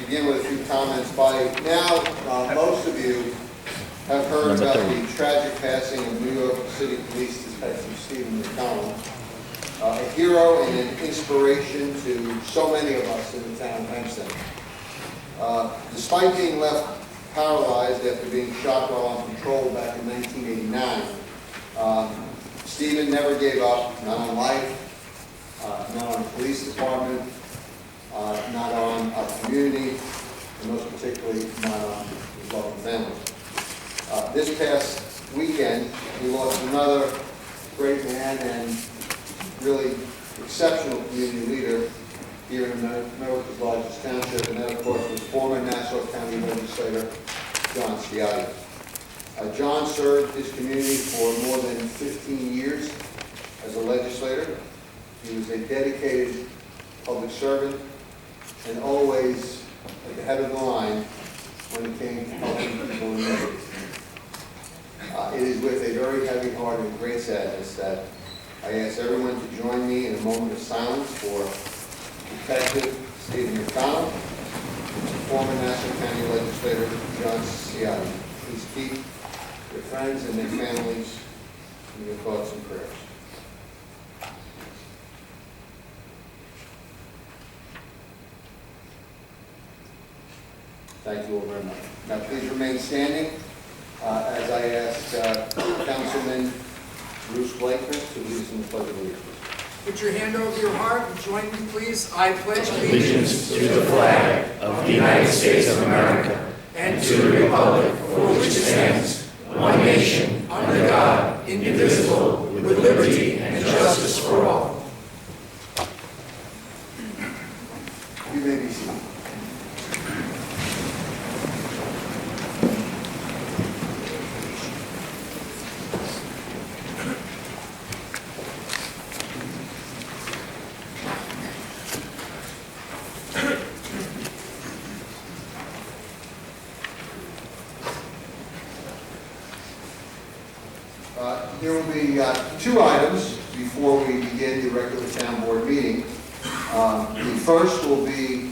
begin with a few comments. By now, most of you have heard about the tragic passing of New York City Police Detective Stephen McConnell, a hero and an inspiration to so many of us in the town of Hempstead. Despite being left paralyzed after being shot while on patrol back in 1989, Stephen never gave up, not on life, not on the police department, not on our community, and most particularly not on his loving family. This past weekend, we lost another great man and really exceptional community leader here in America's largest township, and that, of course, was former Nassau County Legislator John Ciotti. John served his community for more than 15 years as a legislator. He was a dedicated public servant and always at the head of the line when it came to helping people in need. It is with a very heavy heart and great sadness that I ask everyone to join me in a moment of silence for Detective Stephen McConnell and former Nassau County Legislator John Ciotti. Please keep your friends and their families in your thoughts and prayers. Thank you all very much. Now please remain standing as I ask Councilman Bruce Blaker to lead us in the Pledge of Allegiance. Put your hand over your heart and join me, please. I pledge allegiance to the flag of the United States of America and to the republic for which it stands, one nation, under God, indivisible, with liberty and justice for all. You may be seated. There will be two items before we begin the regular town board meeting. The first will be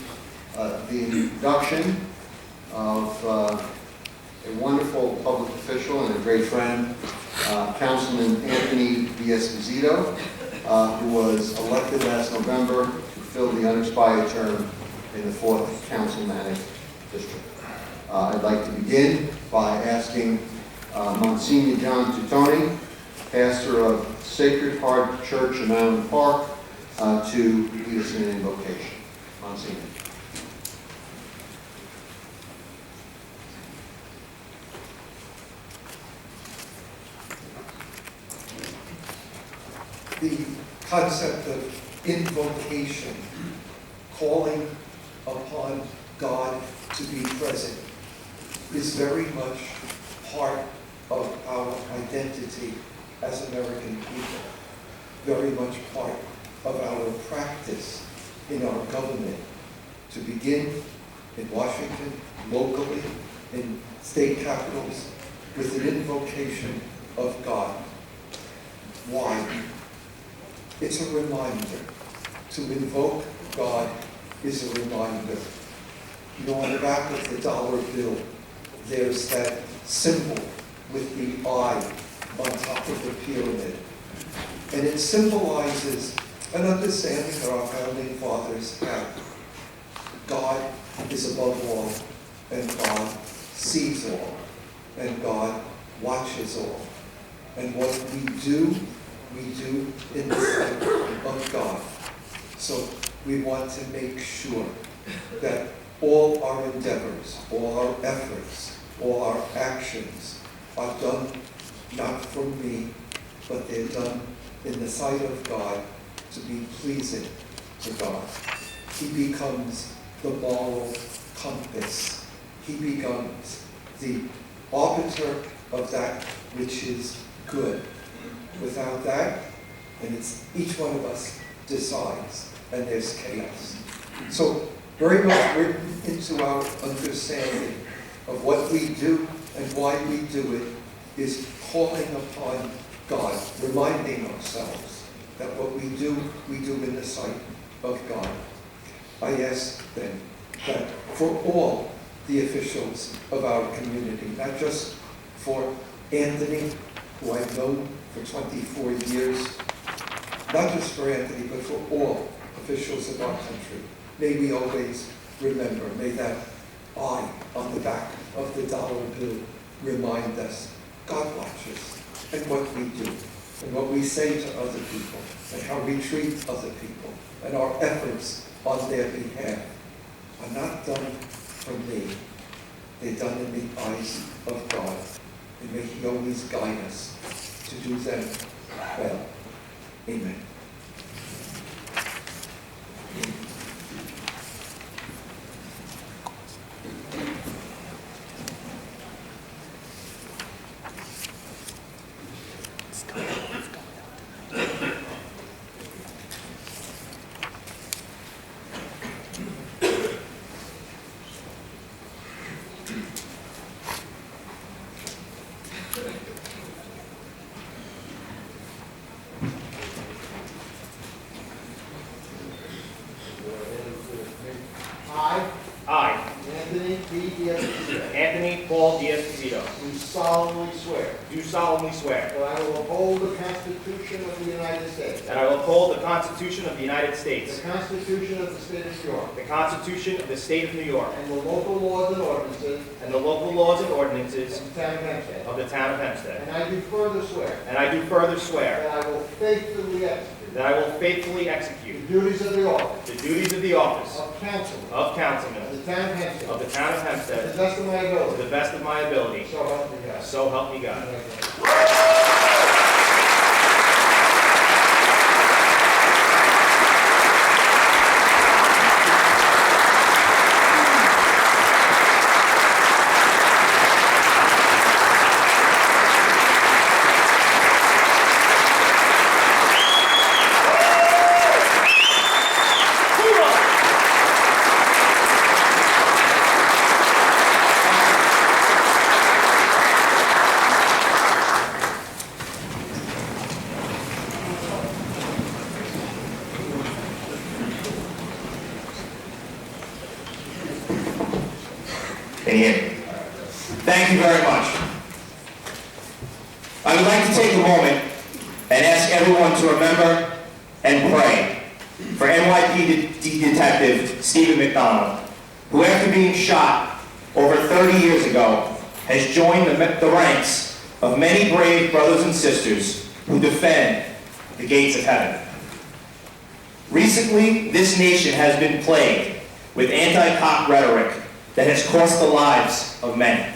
the induction of a wonderful public official and a great friend, Councilman Anthony D'Esposito, who was elected last November to fill the unexpired term in the 4th Councilman District. I'd like to begin by asking Monsignor John Tutoni, pastor of Sacred Heart Church in Island Park, to lead us in an invocation. Monsignor. The concept of invocation, calling upon God to be present, is very much part of our identity as American people, very much part of our practice in our government, to begin in Washington, locally, in state capitals, with an invocation of God. Why? It's a reminder. To invoke God is a reminder. You know, on the back of the dollar bill, there's that symbol with the eye on top of the pyramid. And it symbolizes an understanding that our founding fathers had. God is above all, and God sees all, and God watches all. And what we do in the sight of God. So we want to make sure that all our endeavors, all our efforts, all our actions are done not for me, but they're done in the sight of God to be pleasing to God. He becomes the moral compass. He becomes the arbiter of that which is good. Without that, and it's each one of us decides, and there's chaos. So very much written into our understanding of what we do and why we do it is calling upon God, reminding ourselves that what we do in the sight of God. I ask then that for all the officials of our community, not just for Anthony, who I've known for 24 years, not just for Anthony, but for all officials of our country. May we always remember, may that I on the back of the dollar bill remind us God watches, and what we do, and what we say to other people, and how we treat other people, and our efforts on their behalf are not done for me. They're done in the eyes of God, and may He always guide us to do them well. Amen. I, Anthony P. D'Esposito, Anthony Paul D'Esposito, do solemnly swear do solemnly swear that I will uphold the Constitution of the United States, that I will uphold the Constitution of the United the States, Constitution of the State of New York, the Constitution of the State of New York, and the local laws and ordinances and the local laws and ordinances of the town of Hempstead. of the town of Hempstead. And I do further swear And I do further swear that I will faithfully execute that I will faithfully the execute duties of the office the duties of the office of Councilman of of Councilman the town of Hempstead of the town of to the Hempstead best of my to ability. the best of my ability. So help me God. So help me God. Congratulations. Can you hear me? Thank you very much. I would like to take a moment and ask everyone to remember and pray for NYPD Detective Stephen McDonald, who after being shot over 30 years ago has joined the ranks of many brave brothers and sisters who defend the gates of heaven. Recently, this nation has been plagued with anti-cop rhetoric that has cost the lives of many.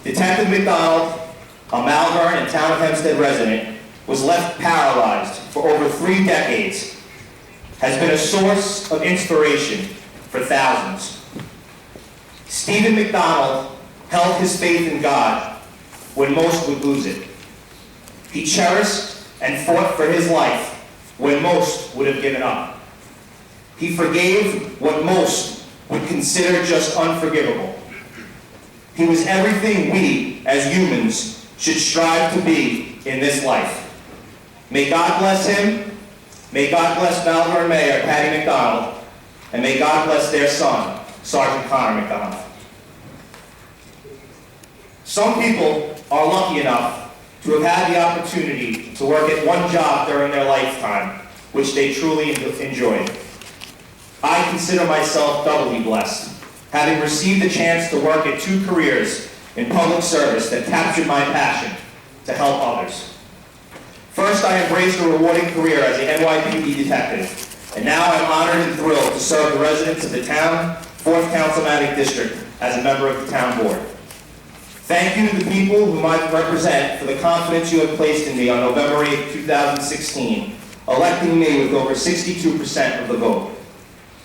Detective McDonald, a Malvern and town of Hempstead resident, was left paralyzed for over 3 decades, has been a source of inspiration for thousands. Stephen McDonald held his faith in God when most would lose it. He cherished and fought for his life when most would have given up. He forgave what most would consider just unforgivable. He was everything we, as humans, should strive to be in this life. May God bless him, may God bless Malvern Mayor Patty McDonald, and may God bless their son, Sergeant Connor McDonald. Some people are lucky enough to have had the opportunity to work at one job during their lifetime, which they truly enjoyed. I consider myself doubly blessed, having received the chance to work at 2 careers in public service that captured my passion to help others. First, I embraced a rewarding career as a NYPD detective, and now I'm honored and thrilled to serve the residents of the town, 4th Councilmanic District, as a member of the town board. Thank you to the people whom I represent for the confidence you have placed in me on November 8, 2016, electing me with over 62% of the vote.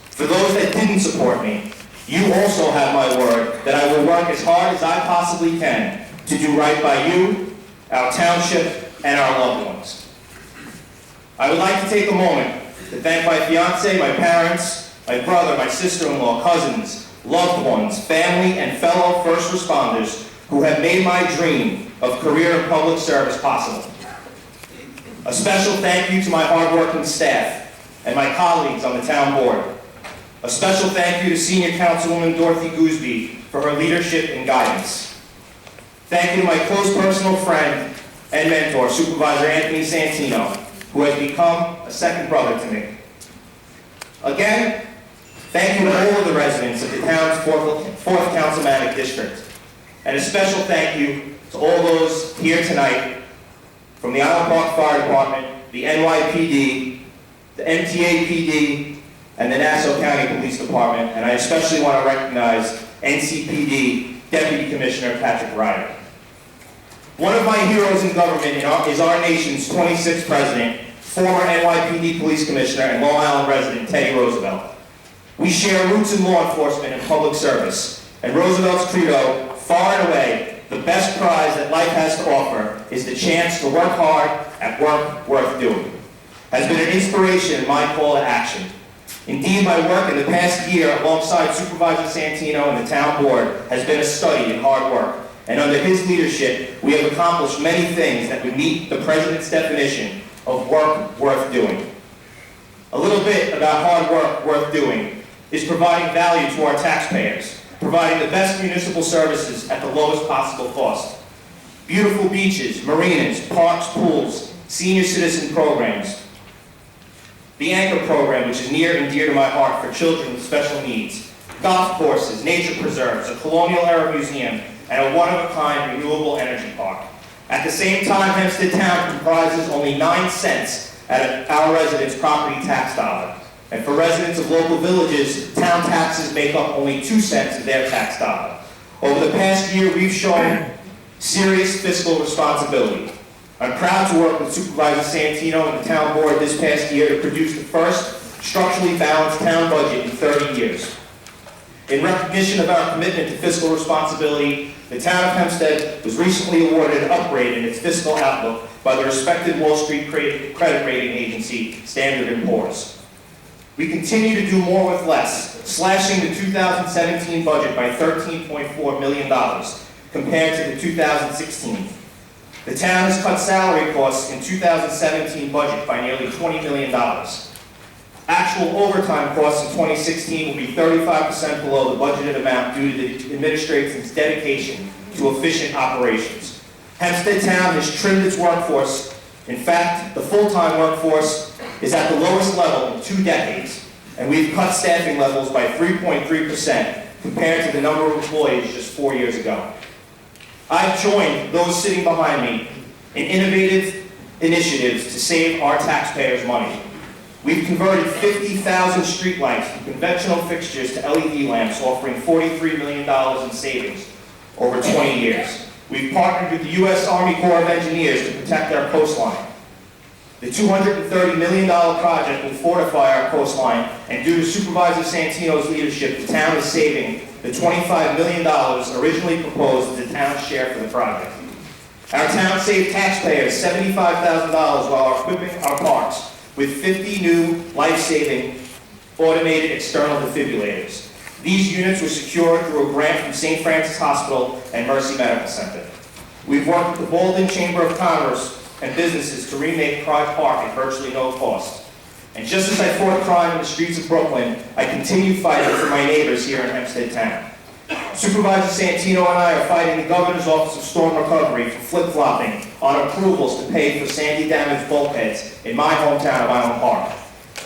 For those that didn't support me, you also have my word that I will work as hard as I possibly can to do right by you, our township, and our loved ones. I would like to take a moment to thank my fiance, my parents, my brother, my sister-in-law, cousins, loved ones, family, and fellow first responders who have made my dream of career in public service possible. A special thank you to my hardworking staff and my colleagues on the town board. A special thank you to Senior Councilwoman Dorothy Gooseby for her leadership and guidance. Thank you to my close personal friend and mentor, Supervisor Anthony Santino, who has become a second brother to me. Again, thank you to all of the residents of the town's 4th Councilmanic District. And a special thank you to all those here tonight from the Island Park Fire Department, the NYPD, the MTAPD, and the Nassau County Police Department. And I especially want to recognize NCPD Deputy Commissioner Patrick Ryder. One of my heroes in government is our nation's 26th president, former NYPD Police Commissioner and Long Island resident Teddy Roosevelt. We share roots in law enforcement and public service, and Roosevelt's credo, far and away, the best prize that life has to offer is the chance to work hard at work worth doing, has been an inspiration in my call to action. Indeed, my work in the past year alongside Supervisor Santino and the town board has been a study in hard work. And under his leadership, we have accomplished many things that would meet the President's definition of work worth doing. A little bit about hard work worth doing is providing value to our taxpayers, providing the best municipal services at the lowest possible cost. Beautiful beaches, marinas, parks, pools, senior citizen programs. The Anchor program, which is near and dear to my heart for children with special needs. Golf courses, nature preserves, a colonial-era museum, and a one-of-a-kind renewable energy park. At the same time, Hempstead Town comprises only 9 cents out of our residents' property tax dollar. And for residents of local villages, town taxes make up only 2 cents of their tax dollar. Over the past year, we've shown serious fiscal responsibility. I'm proud to work with Supervisor Santino and the town board this past year to produce the first structurally balanced town budget in 30 years. In recognition of our commitment to fiscal responsibility, the town of Hempstead was recently awarded an upgrade in its fiscal outlook by the respected Wall Street credit rating agency, Standard & Poor's. We continue to do more with less, slashing the 2017 budget by $13.4 million compared to the 2016. The town has cut salary costs in 2017 budget by nearly $20 million. Actual overtime costs in 2016 will be 35% below the budgeted amount due to the administration's dedication to efficient operations. Hempstead Town has trimmed its workforce. In fact, the full-time workforce is at the lowest level in 2 decades, and we've cut staffing levels by 3.3% compared to the number of employees just 4 years ago. I've joined those sitting behind me in innovative initiatives to save our taxpayers money. We've converted 50,000 streetlights from conventional fixtures to LED lamps, offering $43 million in savings over 20 years. We've partnered with the U.S. Army Corps of Engineers to protect our coastline. The $230 million project will fortify our coastline, and due to Supervisor Santino's leadership, the town is saving the $25 million originally proposed as the town's share for the project. Our town saved taxpayers $75,000 while equipping our parks with 50 new life-saving automated external defibrillators. These units were secured through a grant from St. Francis Hospital and Mercy Medical Center. We've worked with the Baldwin Chamber of Commerce and businesses to remake Pride Park at virtually no cost. And just as I fought crime in the streets of Brooklyn, I continue fighting for my neighbors here in Hempstead Town. Supervisor Santino and I are fighting the Governor's Office of Storm Recovery for flip-flopping on approvals to pay for Sandy-damaged bulkheads in my hometown of Island Park.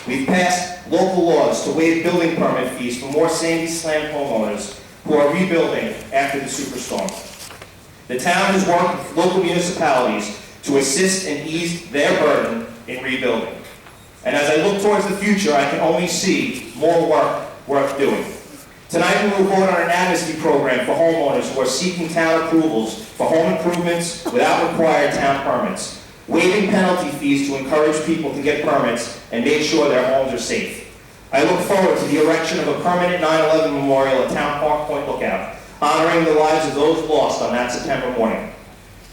We've passed local laws to waive building permit fees for more Sandy-slammed homeowners who are rebuilding after the superstorm. The town has worked with local municipalities to assist and ease their burden in rebuilding. And as I look towards the future, I can only see more work worth doing. Tonight we will vote on an amnesty program for homeowners who are seeking town approvals for home improvements without required town permits, waiving penalty fees to encourage people to get permits and make sure their homes are safe. I look forward to the erection of a permanent 9/11 memorial at Town Park Point Lookout, honoring the lives of those lost on that September morning.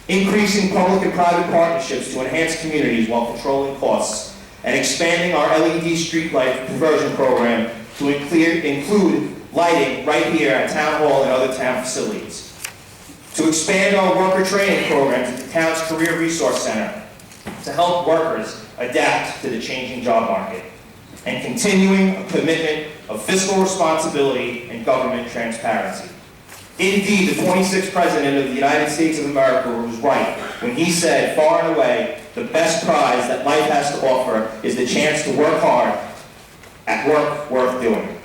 Increasing public and private partnerships to enhance communities while controlling costs, and expanding our LED streetlight conversion program to include lighting right here at Town Hall and other town facilities. To expand our worker training programs at the town's Career Resource Center to help workers adapt to the changing job market. And continuing a commitment of fiscal responsibility and government transparency. Indeed, the 26th President of the United States of America was right when he said, far and away, the best prize that life has to offer is the chance to work hard at work worth doing.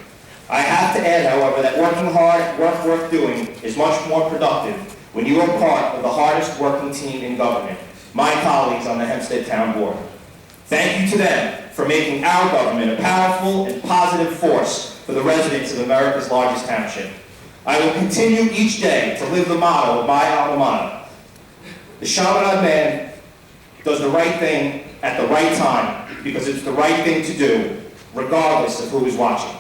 I have to add, however, that working hard at work worth doing is much more productive when you are part of the hardest working team in government, my colleagues on the Hempstead Town Board. Thank you to them for making our government a powerful and positive force for the residents of America's largest township. I will continue each day to live the motto of my alma mater. The Chaminade man does the right thing at the right time because it's the right thing to do, regardless of who is watching.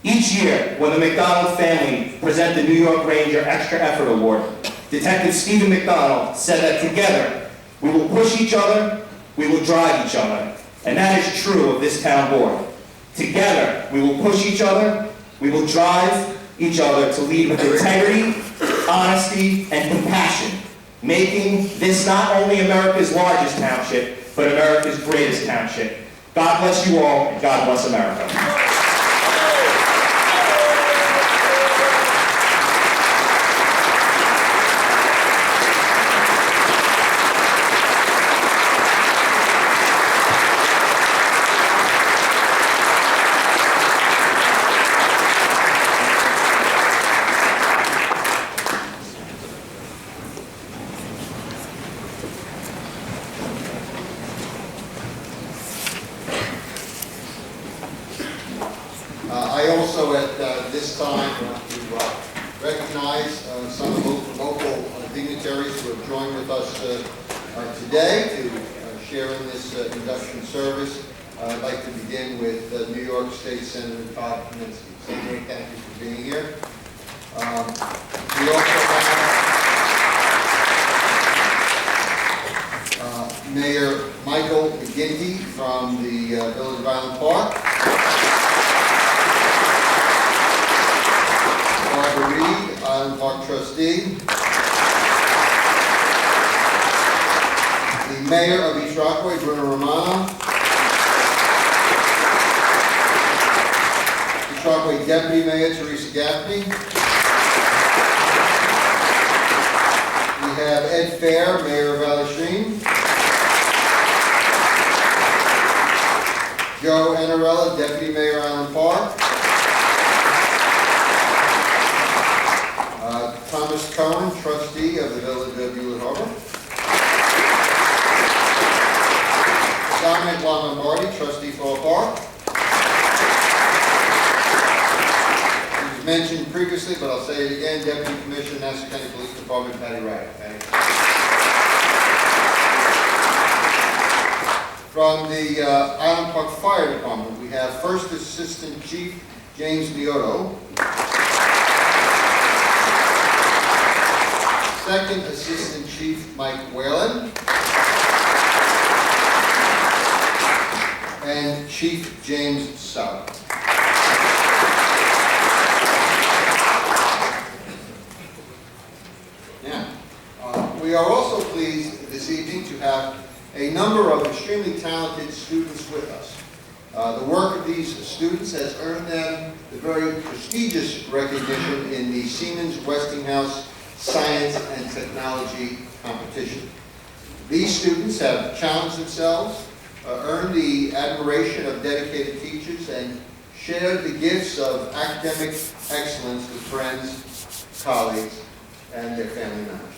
Each year, when the McDonald family present the New York Ranger Extra Effort Award, Detective Stephen McDonald said that together, we will push each other, we will drive each other, and that is true of this town board. Together, we will push each other, we will drive each other to lead with integrity, honesty, and compassion, making this not only America's largest township, but America's greatest township. God bless you all, and God bless America. I also at this time want to recognize some of the local dignitaries who have joined with us today to share in this induction service. I'd like to begin with New York State Senator Todd Kaminsky. Senator, thank you for being here. We also have Mayor Michael McGinty from the Village of Island Park. Barbara Reed, Island Park Trustee. The Mayor of East Rockaway, Bruno Romano. East Rockaway Deputy Mayor, Teresa Gaffney. We have Ed Fair, Mayor of Valley Stream. Joe Anarella, Deputy Mayor, Island Park. Thomas Cohen, Trustee of the Village of Hewlett Harbor. Dominic Lombardi, Trustee for Fall Park. It was mentioned previously, but I'll say it again, Deputy Commissioner, Nassau County Police Department, Patty Wright. From the Island Park Fire Department, we have First Assistant Chief James Lioto. Second Assistant Chief Mike Whalen. And Chief James Sauer. Now, we are also pleased this evening to have a number of extremely talented students with us. The work of these students has earned them the very prestigious recognition in the Siemens Westinghouse Science and Technology Competition. These students have challenged themselves, earned the admiration of dedicated teachers, and shared the gifts of academic excellence with friends, colleagues, and their family members.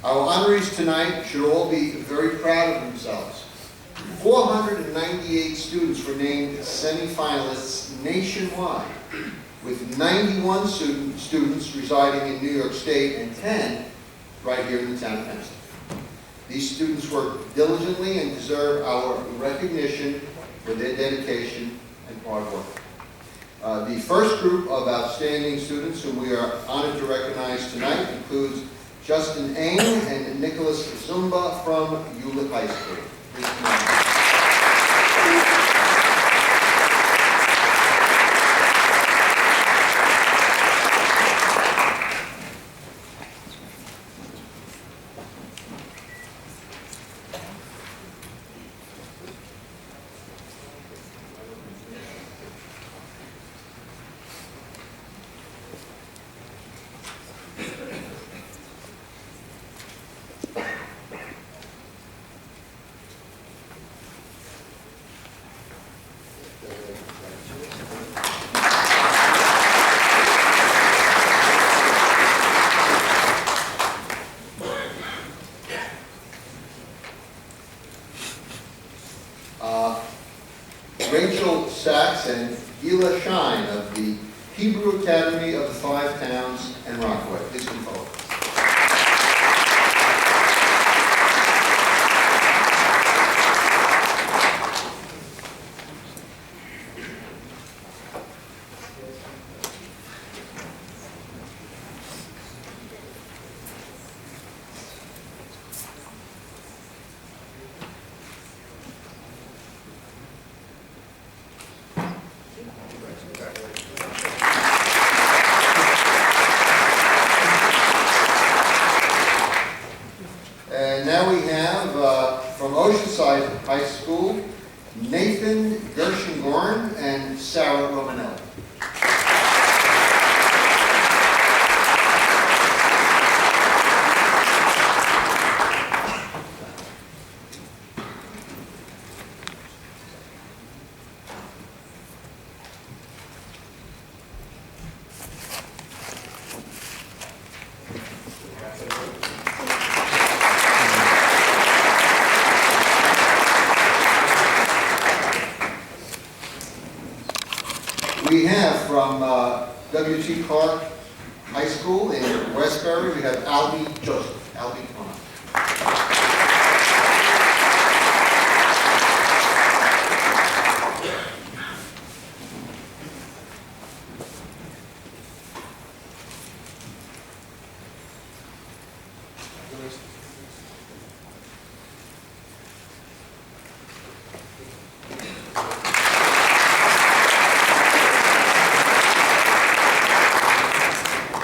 Our honorees tonight should all be very proud of themselves. 498 students were named semifinalists nationwide, with 91 students residing in New York State and 10 right here in the town of Hempstead. These students work diligently and deserve our recognition for their dedication and hard work. The first group of outstanding students whom we are honored to recognize tonight includes Justin Ain and Nicholas Zumba from Hewlett High School. Please come on. Sachs and Gila Shine of the Hebrew Academy of the Five Towns and Rockaway. Please come forward. And now we have from Oceanside High School, Nathan Gershengorn and Sarah Romanelli. We have from W.T. Clark High School in Westbury, we have Albie Joseph. Albie, come on.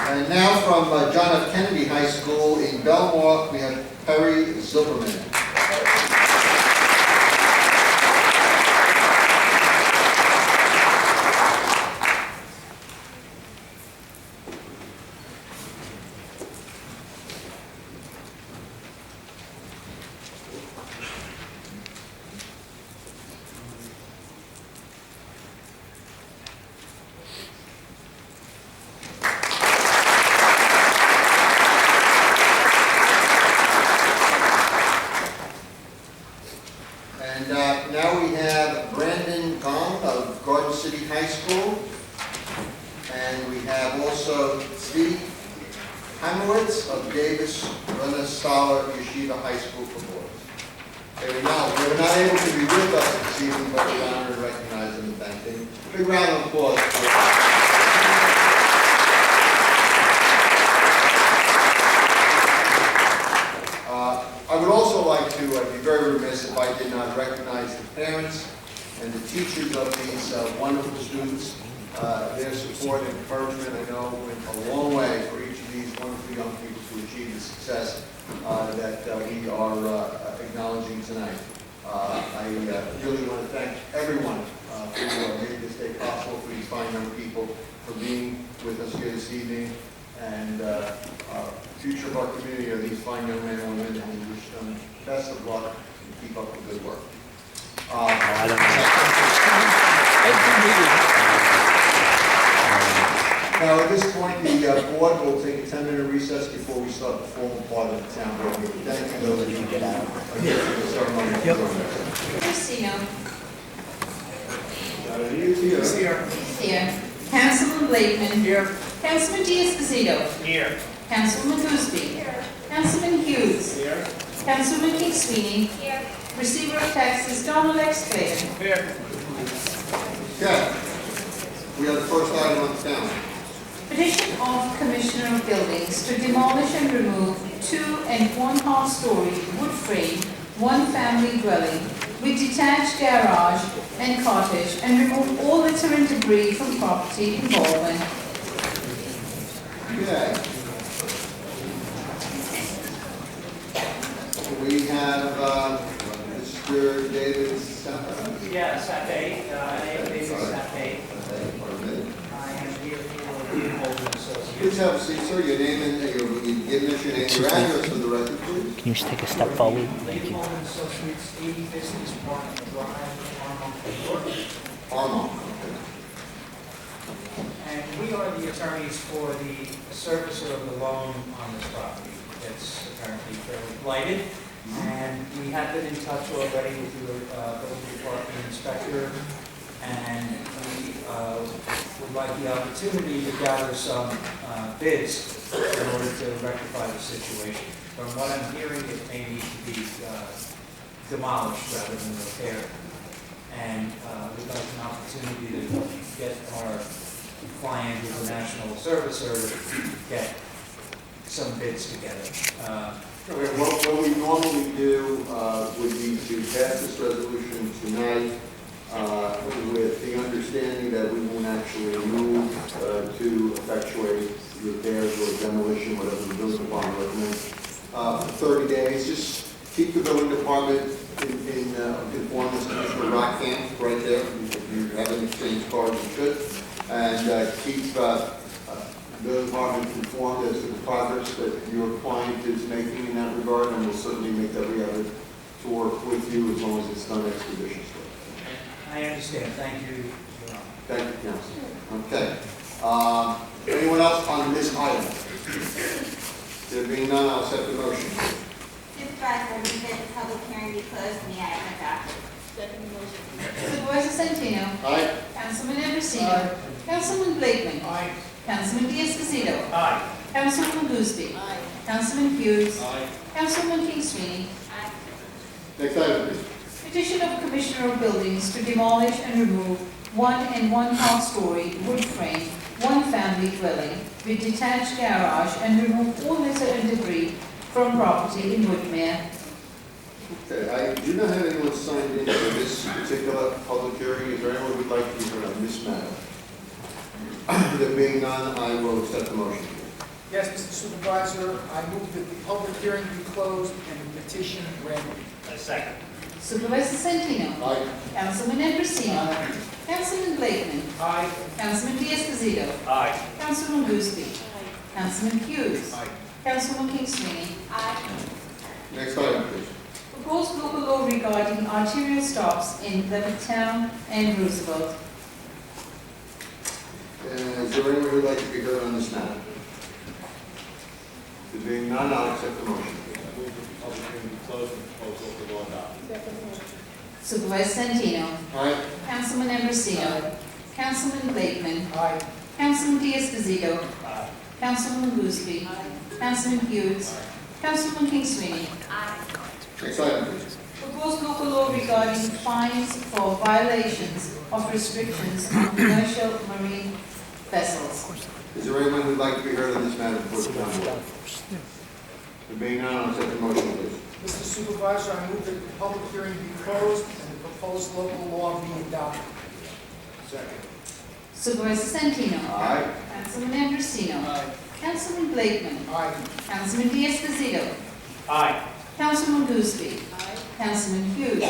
And now from John F. Kennedy High School in Belmore, we have Perry Zilberman. And now we have Brandon Gong of Garden City High School. And we have also Steve Hamowitz of Davis Renner-Stoller Yeshiva High School for boys. They were not able to be with us this evening, but we're honored to recognize them and thank them. Big round of applause. I would also like to be very remiss if I did not recognize the parents and the teachers of these wonderful students. Their support and encouragement, I know, went a long way for each of these wonderful young people to achieve the success that we are acknowledging tonight. I really want to thank everyone who made this day possible, for these fine young people, for being with us here this evening, and future of our community are these fine young men and women, and we wish them best of luck and keep up the good work. Now, at this point, the board will take a 10-minute recess before we start the formal part of the town board meeting. Thank you, those of you who get out. The ceremony. Here. Councilman Blakeman. Here. Councilman Diaz-Pasito. Here. Councilman Gooseby. Here. Councilman Hughes. Here. Councilman Kingsweeney. Here. Receiver of taxes Donald X. Clayton. Here. Okay. We have the first item on the town. Petition of Commissioner of Buildings to demolish and remove 2 and 1/2 story wood frame, 1-family dwelling with detached garage and cottage and remove all litter and debris from property involvement. Okay. We have Mr. David Sappe. Yeah, Sappe, David Sappe. I am here for the Holden Associates. Please have a seat, sir. Your name and give us your name, your address for the record, please. Can you just take a step forward? Thank you. Holden Associates, 80 Business Park Drive, Armonk, New York. Armand. And we are the attorneys for the servicer of the loan on this property that's apparently fairly blighted. And we have been in touch already with the building department inspector and we would like the opportunity to gather some bids in order to rectify the situation. From what I'm hearing, it may need to be demolished rather than repaired. And we'd like an opportunity to get our client, who's a national servicer, to get some bids together. Okay, what we normally do would be to pass this resolution tonight with the understanding that we won't actually move to effectuate repairs or demolition, whatever the building department recommends, for 30 days. Just keep the building department in conformance to Mr. Rockham right there. If you haven't exchanged cards, you should. And keep the department informed as to the progress that your client is making in that regard, and we'll certainly make every effort to work with you as long as it's done expeditiously. I understand. Thank you, Your Honor. Thank you, Council. Okay. Anyone else on this item? There being none, I'll accept the motion. Supervisor, move that the public hearing be closed and the item adopted. Supervisor Santino. Aye. Councilman Ambrosino. Councilman Blakeman. Aye. Councilman Diaz-Casino. Aye. Councilwoman Gooseby. Aye. Councilman Hughes. Aye. Councilwoman King Sweeney. Aye. Next item, please. Petition of Commissioner of Buildings to demolish and remove 1 and 1/2 story wood frame, one-family dwelling with detached garage and remove all litter and debris from property in Woodmere. Okay, I do not have anyone signed in for this particular public hearing. Is there anyone who would like to be heard on this matter? There being none, I will accept the motion. Yes, Mr. Supervisor, I move that the public hearing be closed and the petition read. A second. Supervisor Santino. Aye. Councilman Ambrosino. Councilman Blakeman. Aye. Councilman Diaz-Casino. Aye. Councilwoman Gooseby. Councilman Hughes. Aye. Councilwoman King Sweeney. Aye. Next item, please. Proposed local law regarding arterial stops in Levittown and Roosevelt. Is there anyone who would like to be heard on this matter? There being none, I'll accept the motion. Supervisor Santino. Aye. Councilman Ambrosino. Councilman Blakeman. Aye. Councilman Diaz-Casino. Aye. Councilwoman Gooseby. Councilman Hughes. Councilwoman King Sweeney. Aye. Next item, please. Proposed local law regarding fines for violations of restrictions on commercial marine vessels. Is there anyone who would like to be heard on this matter before the council? There being none, I'll accept the motion, please. Mr. Supervisor, I move that the public hearing be closed and the proposed local law be adopted. Second. Supervisor Santino. Aye. Councilman Ambrosino. Aye. Councilman Blakeman. Aye. Councilman Diaz-Casino. Aye. Councilwoman Gooseby. Aye. Councilman Hughes.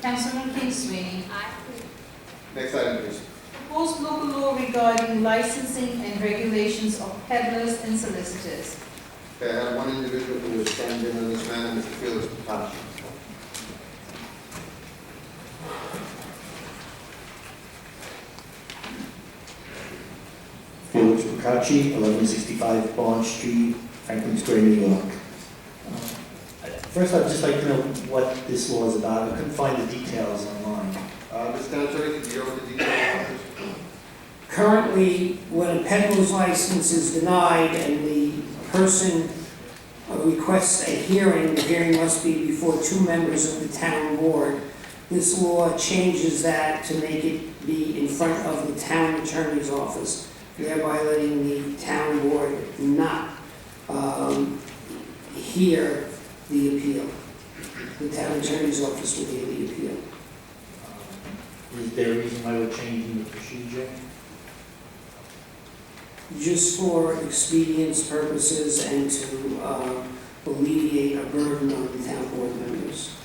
Councilwoman King Sweeney. Aye. Next item, please. Proposed local law regarding licensing and regulations of peddlers and solicitors. Okay, I have one individual who is signed in on this matter, Mr. Felix Pataki. Felix Procacci, 1165 Bond Street, Franklin Square, New York. First, I'd just like to know what this law is about. I couldn't find the details online. Ms. Dignitary, could you go over the details? Currently, when a peddler's license is denied and the person requests a hearing, the hearing must be before 2 members of the town board. This law changes that to make it be in front of the town attorney's office, thereby letting the town board not hear the appeal. The town attorney's office will hear the appeal. Is there a reason why we're changing the procedure? Just for expedience purposes and to alleviate a burden on the town board members.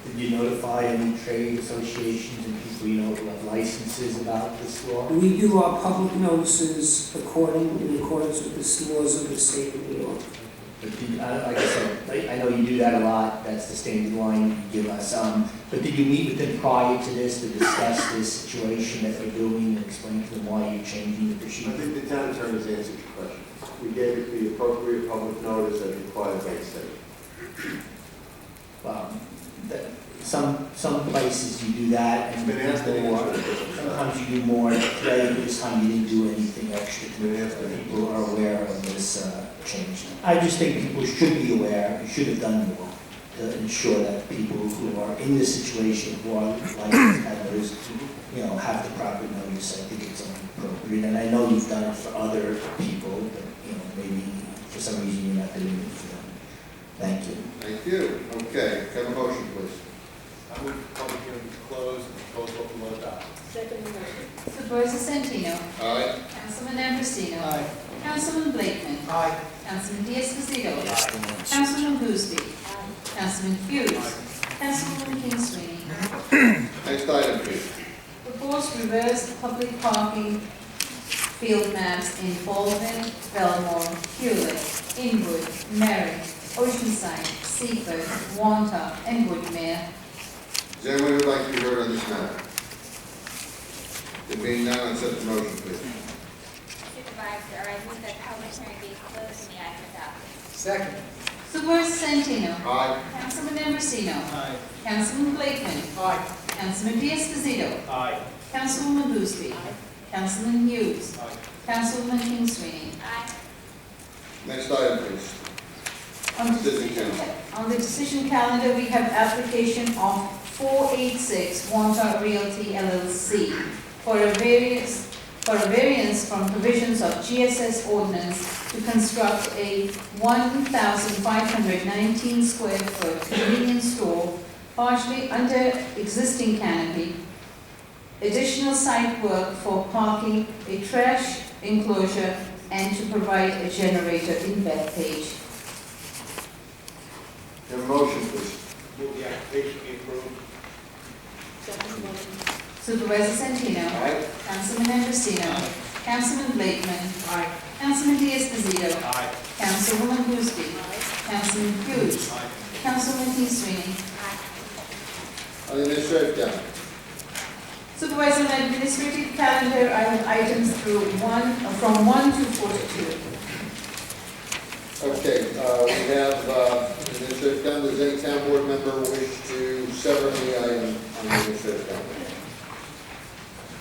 Did you notify any trade associations and people you know who have licenses about this law? We do our public notices in accordance with the laws of the state of New York. But like I said, I know you do that a lot. That's the standard line you give us. But did you meet with them prior to this to discuss this situation that they're doing and explain to them why you're changing the I procedure? think the town attorney's answered your question. We gave it the appropriate public notice as required by the state. some places you do that and Been asked and more. answered. Sometimes you do more. Today, this time you didn't do anything extra to make sure that people are aware of this change. I just think people should be aware, you should have done more to ensure that people who are in this situation, who are licensed peddlers, have the proper notice. I think it's appropriate. And I know you've done it for other people, but, maybe for some reason you're not doing it for them. Thank you. Thank you. Okay, have a motion, please. I move the public hearing be closed and proposed local law adopted. Second motion. Supervisor Santino. Aye. Councilman Ambrosino. Aye. Councilman Blakeman. Aye. Councilman Diaz-Padrón. Councilman Gooseby. Councilman Hughes. Councilwoman King Sweeney. Next item, please. Proposed reverse public parking field maps in Baldwin, Belmore, Hewlett, Inwood, Merritt, Oceanside, Seaford, Wanta, and Woodmere. Is there anyone who would like to be heard on this matter? There being none, on such a motion, please. Supervisor, I move that the public hearing be closed and the act adopted. Second. Supervisor Santino. Aye. Councilman Ambrosino. Aye. Councilman Blakeman. Aye. Councilman Diaz-Padrón. Aye. Councilwoman Gooseby. Councilman Hughes. Aye. Councilwoman King Sweeney. Aye. Next item, please. On the decision calendar, we have application of 486 Wanta Realty LLC for a variance from provisions of GSS ordinance to construct a 1,519 square foot convenience store partially under existing canopy, additional site work for parking, a trash enclosure, and to provide a generator in Bethpage. Have a motion, please. Move the application be approved. Supervisor Santino. Aye. Councilman Ambrosino. Councilman Blakeman. Aye. Councilman Diaz-Padrón. Aye. Councilwoman Gooseby. Councilman Hughes. Aye. Councilwoman King Sweeney. On the administrative calendar. Supervisor, on administrative calendar, I have items from 1 to 42. Okay, we have administrative calendar. Does any town board member wish to sever any item on the administrative calendar?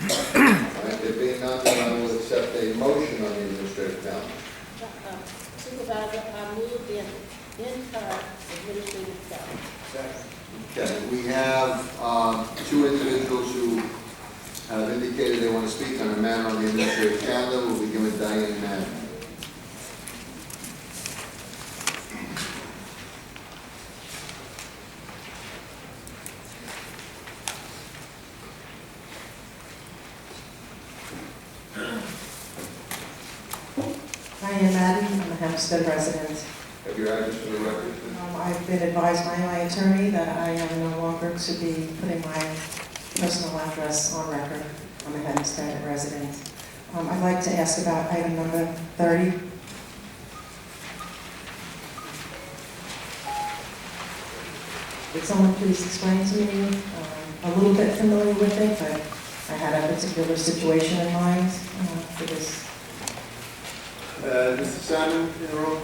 All right, there being none, then I will accept a motion on the administrative calendar. Supervisor, I move the entire administrative calendar. Second. Okay, we have two individuals who have indicated they want to speak on a matter on the administrative calendar. We'll begin with Diane Mann. I am Maddie, I'm a Hempstead resident. Have your address for the record, please? I've been advised by my attorney that I am no longer to be putting my personal address on record. I'm a Hempstead resident. I'd like to ask about item number 30. Would someone please explain to me? I'm a little bit familiar with it, but I had a particular situation in mind for this. Mr. Salmon, in the room?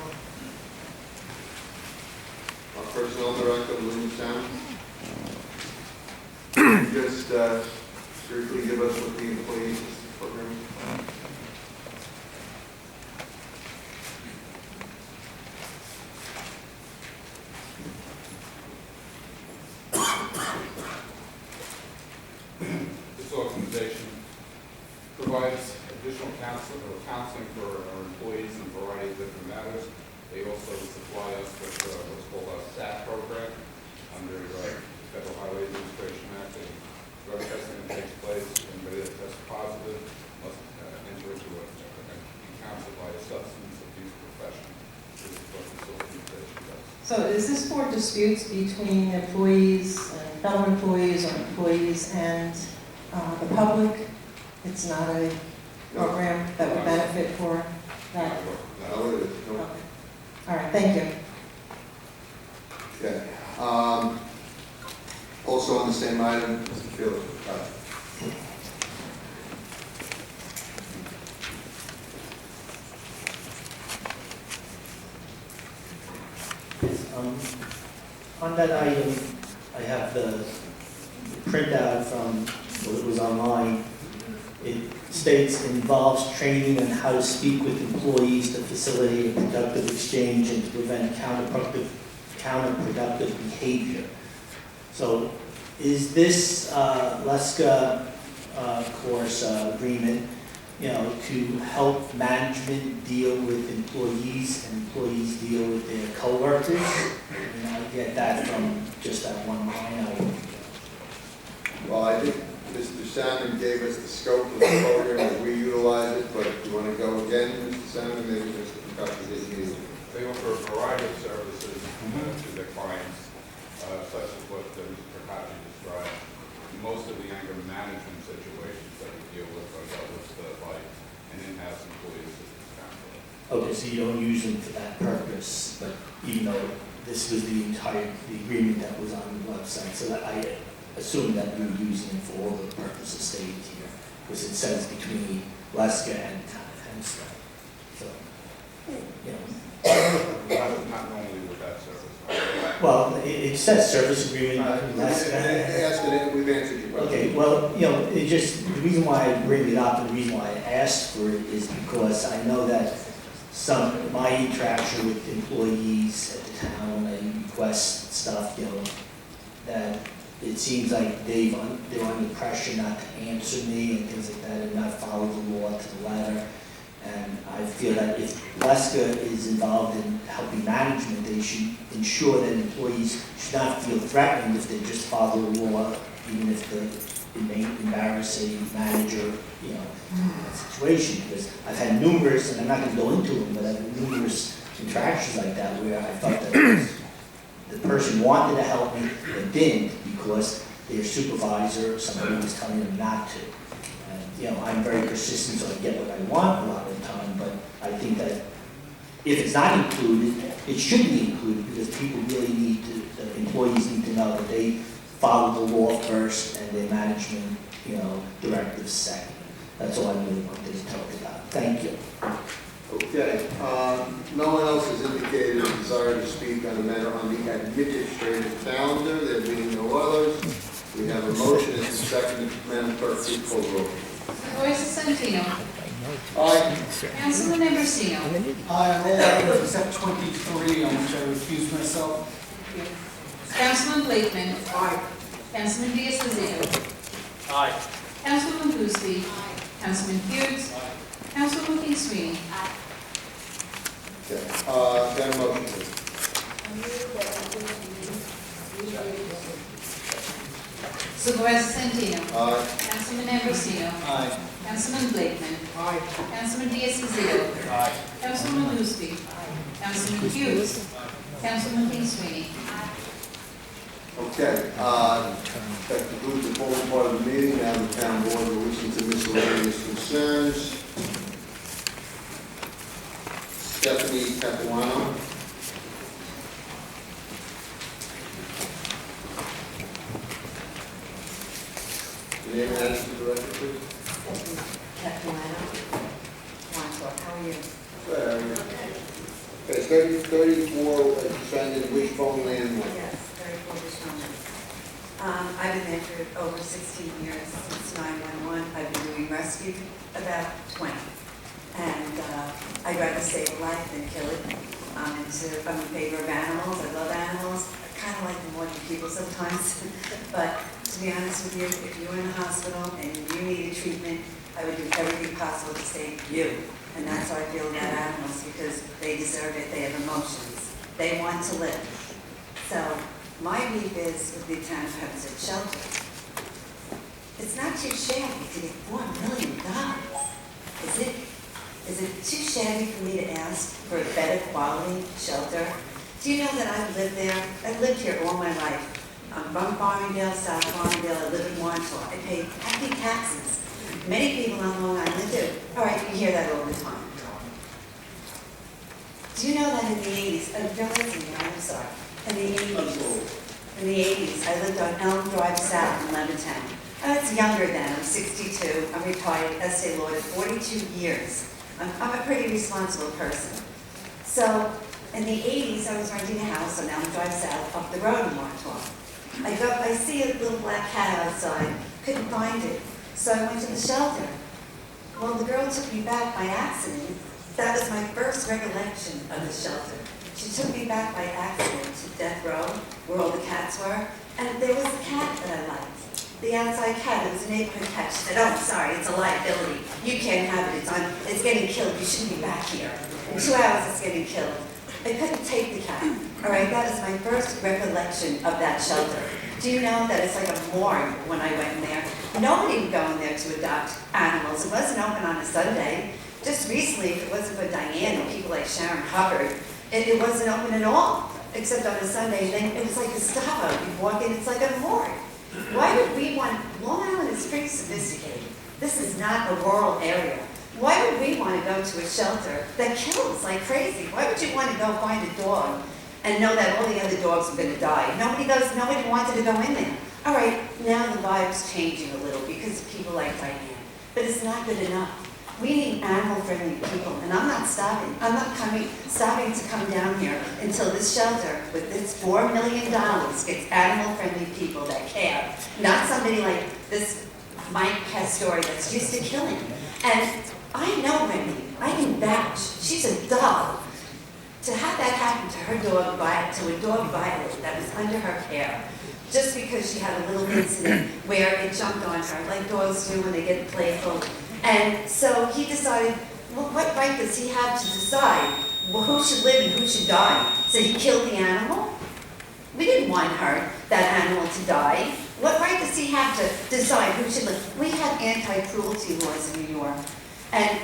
Our personnel director, William Salmon. Just briefly give us what the employee assistance program is. This organization provides additional counseling for our employees in a variety of different matters. They also supply us with what's called a SAT program under the Federal Highway Administration Act. A drug testing that takes place, anybody that tests positive must enter into be counseled by a substance abuse professional. This is what this organization does. So is this for disputes between employees and fellow employees or employees and the public? It's not a program that would benefit for that? No, it is. No. Okay. All right, thank you. Okay. Also on the same item, Mr. Fielder. On that item, I have the printout from what was online. It states involves training on how to speak with employees to facilitate a productive exchange and to prevent counterproductive behavior. So is this LESCA course agreement, to help management deal with employees and employees deal with their coworkers? And I get that from just that one line item. Well, I think Mr. Salmon gave us the scope of the program, and we utilize it, but you want to go again, Mr. Salmon? Maybe Mr. Picasso didn't use it. They offer a variety of services to their clients, such as what Mr. Picasso described. Most of the anger management situations that we deal with are dealt with by an in-house employee assistance counselor. Okay, so you don't use them for that purpose, but even though this was the agreement that was on the website, so that I assume that you were using it for all the purposes stated here, because it says between LESCA and Hempstead. So, Not normally with that service. well, it says service agreement between LESCA. We've answered your question. Okay, well, it just, the reason why I bring it up and the reason why I asked for it is because I know that my interaction with employees at the town, when I request stuff, that it seems like they're under pressure not to answer me and things like that and not follow the law to the letter. And I feel that if LESCA is involved in helping management, they should ensure that employees should not feel threatened if they just follow the law, even if it may embarrass a manager, that situation. Because I've had numerous, and I'm not going to go into them, but I've had numerous interactions like that where I thought that the person wanted to help me, but didn't because their supervisor or somebody was telling them not to. I'm very persistent, so I get what I want a lot of the time, but I think that if it's not included, it should be included because people really need to, the employees need to know that they follow the law first and their management, directives second. That's all I really wanted to talk about. Thank you. Okay, no one else has indicated a desire to speak on the matter on the administrative calendar. There being no others, we have a motion and a second. Madam Clerk, please call the roll. Supervisor Santino. Aye. Councilman Ambrosino. Aye, on all items except 23, on which I recuse myself. Councilman Blakeman. Aye. Councilman Diaz-Bazino. Aye. Councilwoman Boothby. Councilman Hughes. Councilwoman King Sweeney. Okay, then motion, please. Supervisor Santino. Aye. Councilman Ambrosino. Aye. Councilman Blakeman. Aye. Councilman Diaz-Bazino. Aye. Councilwoman Boothby. Councilman Hughes. Councilwoman King Sweeney. Okay, that concludes the formal part of the meeting. Now the town board will listen to miscellaneous concerns. Stephanie Capuano. Name and address for the record, please. Capuano. How are you? Okay, 34 Stranded Wishbone Land. Yes, 34 Wishbone. I've been there for over 16 years, since 911. I've been doing rescue about 20. And I'd rather save a life than kill it. I'm in favor of animals. I love animals. I kind of like them more than people sometimes. But to be honest with you, if you're in a hospital and you needed treatment, I would do everything possible to save you. And that's how I feel about animals, because they deserve it. They have emotions. They want to live. So my beef is with the town of Hempstead shelter. It's not too shabby to get $4 million. Is it too shabby for me to ask for a better quality shelter? Do you know that I've lived there? I've lived here all my life. I'm from Farmingdale, South Farmingdale. I live in Montauk. I pay taxes. Many people on Long Island do. All right, you hear that all the time. Do you know that in the 80s, don't listen to me, I'm sorry. In the 80s, I lived on Elm Drive South in Levittown. I was younger then, I'm 62, I'm retired, Estee Lauder, 42 years. I'm a pretty responsible person. So, in the 80s, I was renting a house on Elm Drive South up the road in Montauk. I see a little black cat outside, couldn't find it, so I went to the shelter. Well, the girl took me back by accident. That was my first recollection of the shelter. She took me back by accident to Death Row, where all the cats were, and there was a cat that I liked. The outside cat, it was a neighborhood cat. She said, "Oh, sorry, it's a liability. You can't have it. It's getting killed. You shouldn't be back here. In 2 hours, it's getting killed." I couldn't take the cat. All right, that is my first recollection of that shelter. Do you know that it's like a morgue when I went in there? Nobody would go in there to adopt animals. It wasn't open on a Sunday. Just recently, if it wasn't for Diane or people like Sharon Hubbard, it wasn't open at all, except on a Sunday. Then it was like a Gestapo. You walk in, it's like a morgue. Why would we want, Long Island is pretty sophisticated. This is not a rural area. Why would we want to go to a shelter that kills like crazy? Why would you want to go find a dog and know that all the other dogs are going to die? Nobody wanted to go in there. All right, now the vibe's changing a little because of people like Diane, but it's not good enough. We need animal-friendly people, and I'm not stopping. I'm not stopping to come down here until this shelter, with its $4 million, gets animal-friendly people that care. Not somebody like this Mike Pastore that's used to killing. And I know Wendy. I can vouch. She's a doll. To have that happen to her dog, to a dog Violet that was under her care, just because she had a little incident where it jumped on her, like dogs do when they get playful. And so he decided, well, what right does he have to decide who should live and who should die? So he killed the animal? We didn't want that animal to die. What right does he have to decide who should live? We have anti-cruelty laws in New York. And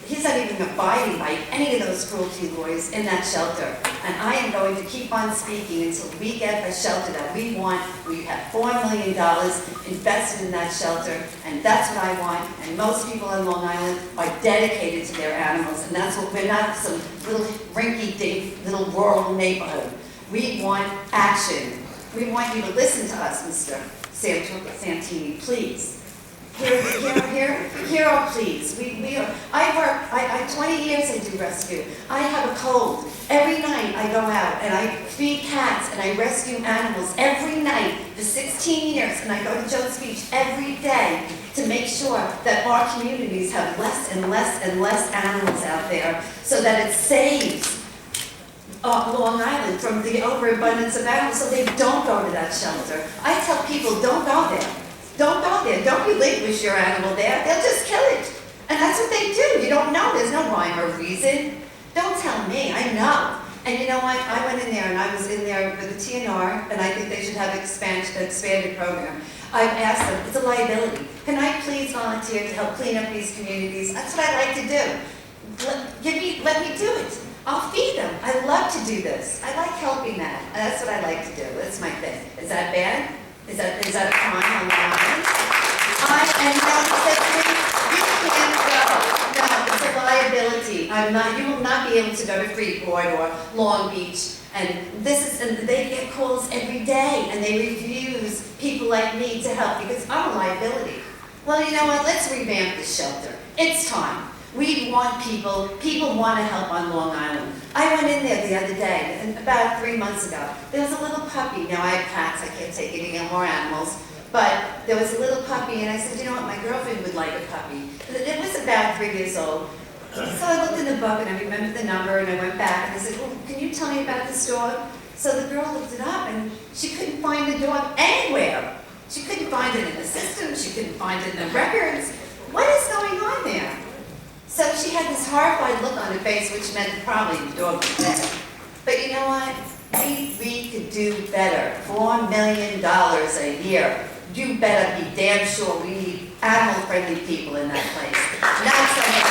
he's not even abiding by any of those cruelty laws in that shelter. And I am going to keep on speaking until we get a shelter that we want. We have $4 million invested in that shelter, and that's what I want. And most people on Long Island are dedicated to their animals, and that's what we're not some little rinky-dink little rural neighborhood. We want action. We want you to listen to us, Mr. Santini, please. Here are please. I 20 years I do rescue. I have a cold. Every night I go out and I feed cats and I rescue animals every night for 16 years, and I go to Jones Beach every day to make sure that our communities have less and less and less animals out there so that it saves Long Island from the overabundance of animals so they don't go to that shelter. I tell people, don't go there. Don't go there. Don't relinquish your animal there. They'll just kill it. And that's what they do. You don't know. There's no rhyme or reason. Don't tell me. I know. And you know what? I went in there and I was in there with the TNR, and I think they should have an expanded program. I've asked them, it's a liability. Can I please volunteer to help clean up these communities? That's what I like to do. Let me do it. I'll feed them. I love to do this. I like helping that. That's what I like to do. That's my thing. Is that bad? Is that a crime on the line? And no, you can't go. No, it's a liability. You will not be able to go to Freeport or Long Beach. And they get calls every day, and they refuse people like me to help because I'm a liability. Well, you know what? Let's revamp this shelter. It's time. We want people want to help on Long Island. I went in there the other day, and about 3 months ago. There was a little puppy. Now, I have cats. I can't take any more animals. But there was a little puppy, and I said, you know what, my girlfriend would like a puppy. It was about 3 years old. So I looked in the book, and I remembered the number, and I went back, and I said, well, can you tell me about this dog? So the girl looked it up, and she couldn't find the dog anywhere. She couldn't find it in the system. She couldn't find it in the records. What is going on there? So she had this horrified look on her face, which meant probably the dog was dead. But you know what? We could do better. $4 million a year. You better be damn sure we need animal-friendly people in that place. Not somebody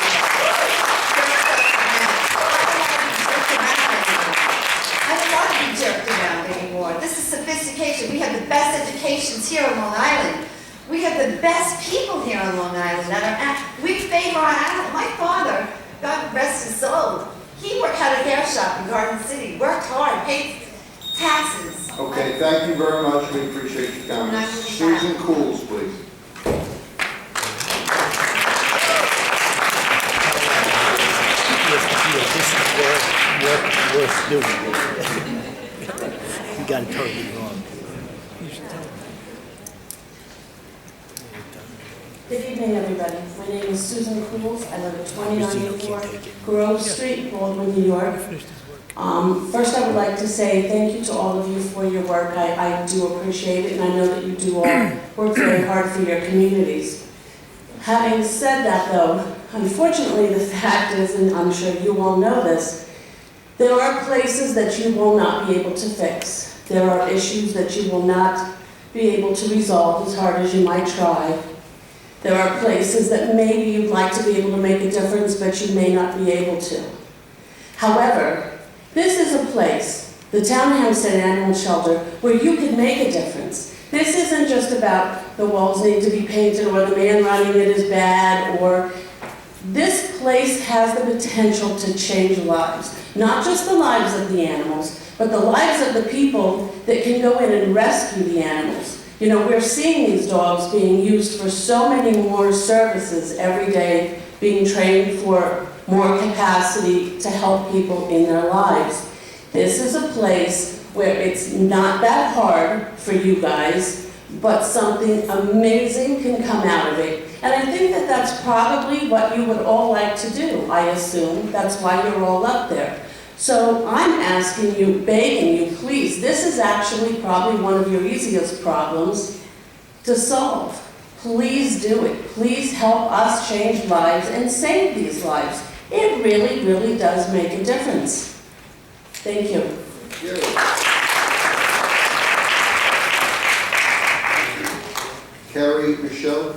I don't want to be jerked around anymore. This is sophistication. We have the best educations here on Long Island. We have the best people here on Long Island we favor our animals. My father, God rest his soul, he had a hair shop in Garden City, worked hard, paid taxes. Okay, thank you very much. We appreciate your comments. Susan Cools, please. This is worth doing. You got it totally wrong. evening, everybody. My name is Susan Cools. I live at 2984 Grove Street, Baldwin, New York. First, I would like to say thank you to all of you for your work. I do appreciate it, and I know that you do all work very hard for your communities. Having said that, though, unfortunately, the fact is, and I'm sure you all know this, there are places that you will not be able to fix. There are issues that you will not be able to resolve as hard as you might try. There are places that maybe you'd like to be able to make a difference, but you may not be able to. However, this is a place, the Town of Hempstead Animal Shelter, where you can make a difference. This isn't just about the walls need to be painted or the man running it is bad, or this place has the potential to change lives. Not just the lives of the animals, but the lives of the people that can go in and rescue the animals. You know, we're seeing these dogs being used for so many more services every day, being trained for more capacity to help people in their lives. This is a place where it's not that hard for you guys, but something amazing can come out of it. And I think that that's probably what you would all like to do, I assume. That's why you're all up there. So I'm asking you, begging you, please, this is actually probably one of your easiest problems to solve. Please do it. Please help us change lives and save these lives. It really, really does make a difference. Thank you. Thank you. Carrie Michelle.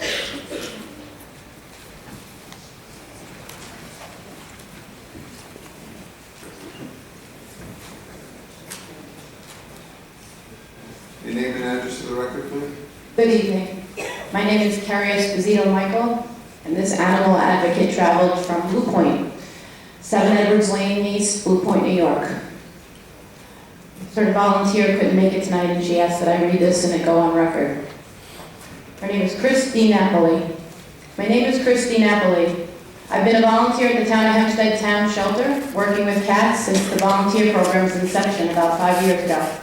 Your name and address for the record, please. Good evening. My name is Carrie Esposito Michael, and this animal advocate traveled from Blue Point, 7 Edwards Lane East, Blue Point, New York. Sort of volunteer couldn't make it tonight, and she asked that I read this and it go on record. Her name is Christy Napoli. My name is Christy Napoli. I've been a volunteer at the Town of Hempstead Town Shelter, working with cats since the volunteer program's inception about 5 years ago.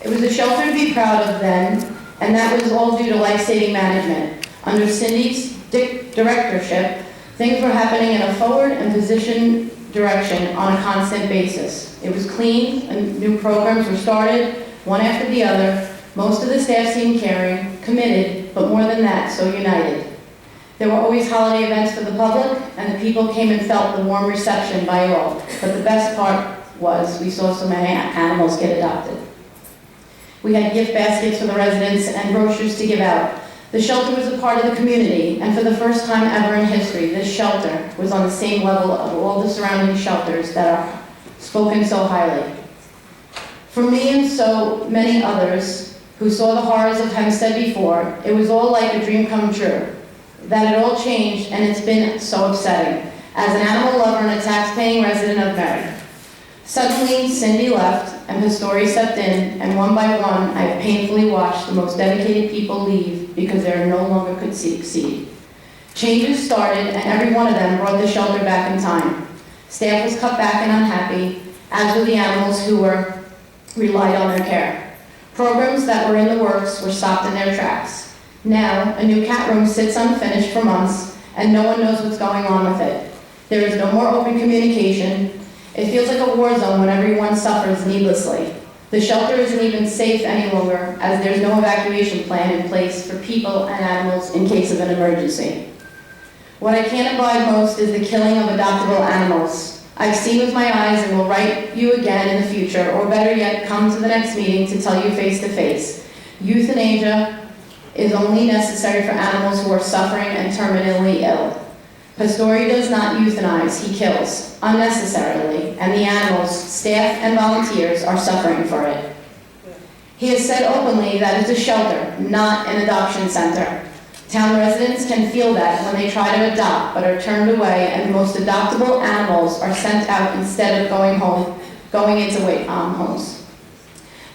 It was a shelter to be proud of then, and that was all due to life-saving management. Under Cindy's directorship, things were happening in a forward and positioned direction on a constant basis. It was clean, and new programs were started, one after the other. Most of the staff seemed caring, committed, but more than that, so united. There were always holiday events for the public, and the people came and felt the warm reception by all. But the best part was we saw so many animals get adopted. We had gift baskets for the residents and brochures to give out. The shelter was a part of the community, and for the first time ever in history, this shelter was on the same level of all the surrounding shelters that are spoken so highly. For me and so many others who saw the horrors of Hempstead before, it was all like a dream come true. That it all changed, and it's been so upsetting. As an animal lover and a tax-paying resident of Merrick. Suddenly, Cindy left, and her story stepped in, and one by one, I have painfully watched the most dedicated people leave because they no longer could succeed. Changes started, and every one of them brought the shelter back in time. Staff was cut back and unhappy, as were the animals who relied on their care. Programs that were in the works were stopped in their tracks. Now, a new cat room sits unfinished for months, and no one knows what's going on with it. There is no more open communication. It feels like a war zone when everyone suffers needlessly. The shelter isn't even safe any longer, as there's no evacuation plan in place for people and animals in case of an emergency. What I can't abide most is the killing of adoptable animals. I've seen with my eyes and will write you again in the future, or better yet, come to the next meeting to tell you face to face. Euthanasia is only necessary for animals who are suffering and terminally ill. Pastori does not euthanize, he kills, unnecessarily, and the animals, staff, and volunteers are suffering for it. He has said openly that it's a shelter, not an adoption center. Town residents can feel that when they try to adopt, but are turned away, and the most adoptable animals are sent out instead of going into homes.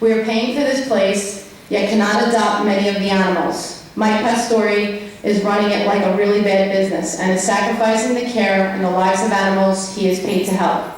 We are paying for this place, yet cannot adopt many of the animals. Mike Pastori is running it like a really bad business and is sacrificing the care and the lives of animals he is paid to help.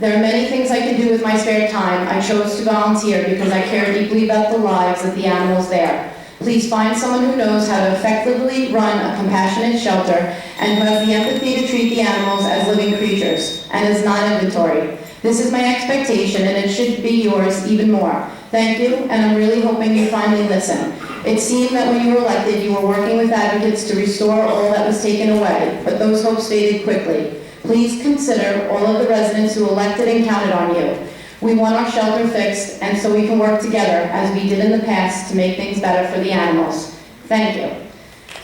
There are many things I can do with my spare time. I chose to volunteer because I care deeply about the lives of the animals there. Please find someone who knows how to effectively run a compassionate shelter and who has the empathy to treat the animals as living creatures and as non-inventory. This is my expectation, and it should be yours even more. Thank you, and I'm really hoping you finally listen. It seemed that when you were elected, you were working with advocates to restore all that was taken away, but those hopes faded quickly. Please consider all of the residents who elected and counted on you. We want our shelter fixed, and so we can work together, as we did in the past, to make things better for the animals. Thank you.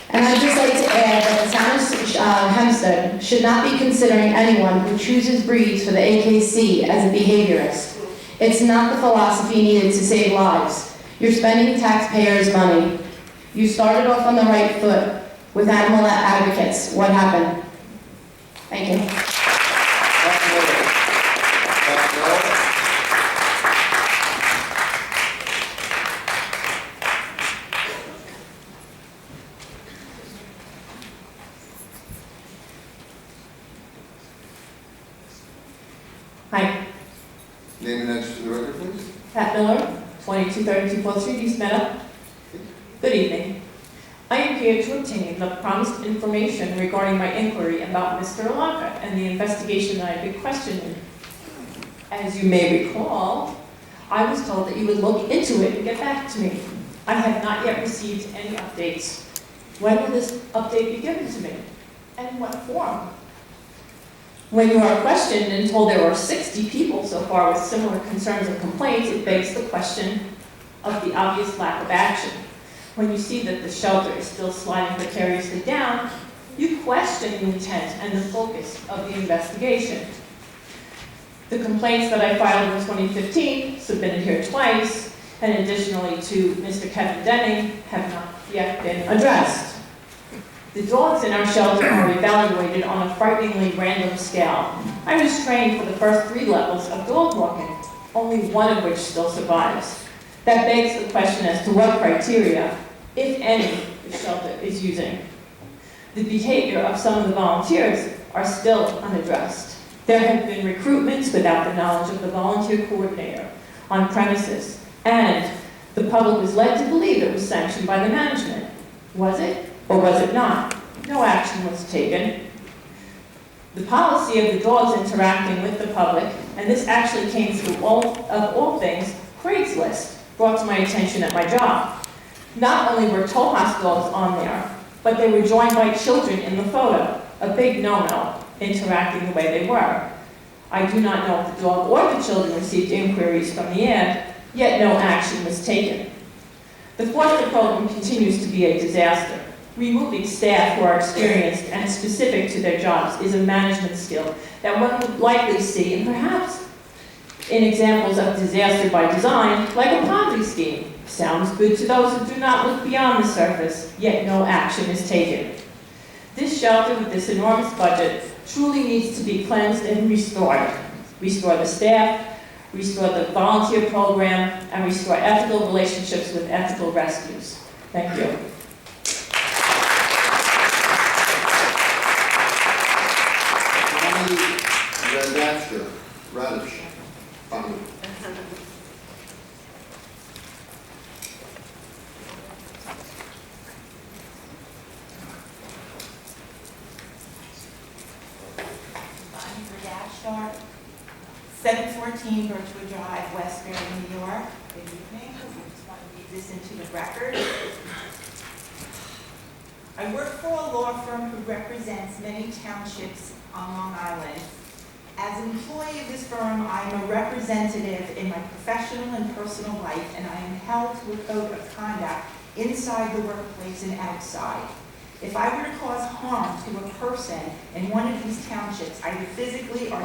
And I'd just like to add that the town of Hempstead should not be considering anyone who chooses breeds for the AKC as a behaviorist. It's not the philosophy needed to save lives. You're spending taxpayers' money. You started off on the right foot with animal advocates. What happened? Thank you. Hi. Name and address for the record, please. Pat Miller, 2232 4th Street, East Meadow. Good evening. I am here to obtain the promised information regarding my inquiry about Mr. Alaka and the investigation that I've been questioning. As you may recall, I was told that you would look into it and get back to me. I have not yet received any updates. When will this update be given to me? And in what form? When you are questioned and told there are 60 people so far with similar concerns and complaints, it begs the question of the obvious lack of action. When you see that the shelter is still sliding precariously down, you question the intent and the focus of the investigation. The complaints that I filed in 2015, submitted here twice, and additionally to Mr. Kevin Denning, have not yet been addressed. The dogs in our shelter are evaluated on a frighteningly random scale. I was trained for the first 3 levels of dog walking, only one of which still survives. That begs the question as to what criteria, if any, the shelter is using. The behavior of some of the volunteers are still unaddressed. There have been recruitments without the knowledge of the volunteer coordinator on premises, and the public was led to believe it was sanctioned by the management. Was it? Or was it not? No action was taken. The policy of the dogs interacting with the public, and this actually came through all things, Craigslist, brought to my attention at my job. Not only were tow house dogs on there, but they were joined by children in the photo, a big no-no, interacting the way they were. I do not know if the dog or the children received inquiries from the ad, yet no action was taken. The foster program continues to be a disaster. Removing staff who are experienced and specific to their jobs is a management skill that one would likely see, and perhaps in examples of disaster by design, like a Ponzi scheme. Sounds good to those who do not look beyond the surface, yet no action is taken. This shelter with this enormous budget truly needs to be cleansed and restored. Restore the staff, restore the volunteer program, and restore ethical relationships with ethical rescues. Thank you. Radish. Sharp, 714 Birchwood Drive, Westbury, New York. Good evening. I just want to read this into the record. I work for a law firm who represents many townships on Long Island. As an employee of this firm, I am a representative in my professional and personal life, and I am held to a code of conduct inside the workplace and outside. If I were to cause harm to a person in one of these townships, either physically or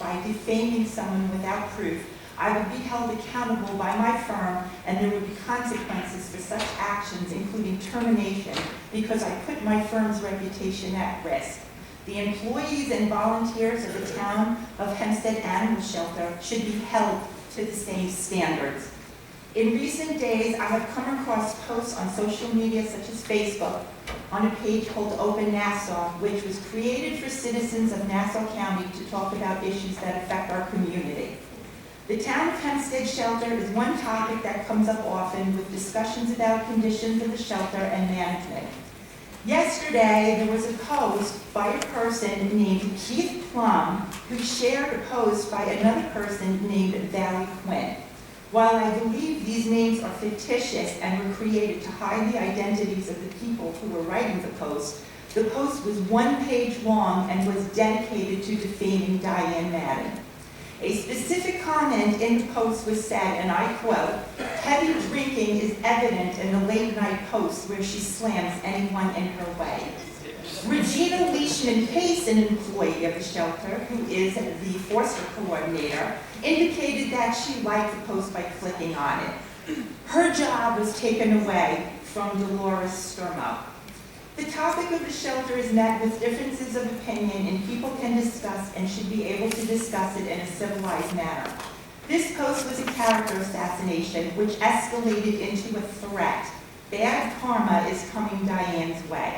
by defaming someone without proof, I would be held accountable by my firm, and there would be consequences for such actions, including termination, because I put my firm's reputation at risk. The employees and volunteers of the town of Hempstead Animal Shelter should be held to the same standards. In recent days, I have come across posts on social media such as Facebook on a page called Open Nassau, which was created for citizens of Nassau County to talk about issues that affect our community. The town of Hempstead shelter is one topic that comes up often with discussions about conditions of the shelter and management. Yesterday, there was a post by a person named Keith Plum who shared a post by another person named Valley Quinn. While I believe these names are fictitious and were created to hide the identities of the people who were writing the post was 1 page long and was dedicated to defaming Diane Madden. A specific comment in the post was said, and I quote, "Heavy drinking is evident in the late night posts where she slams anyone in her way." Regina Leishman Pace, an employee of the shelter, who is the foster coordinator, indicated that she liked the post by clicking on it. Her job was taken away from Dolores Sturmo. The topic of the shelter is met with differences of opinion, and people can discuss and should be able to discuss it in a civilized manner. This post was a character assassination which escalated into a threat. Bad karma is coming Diane's way.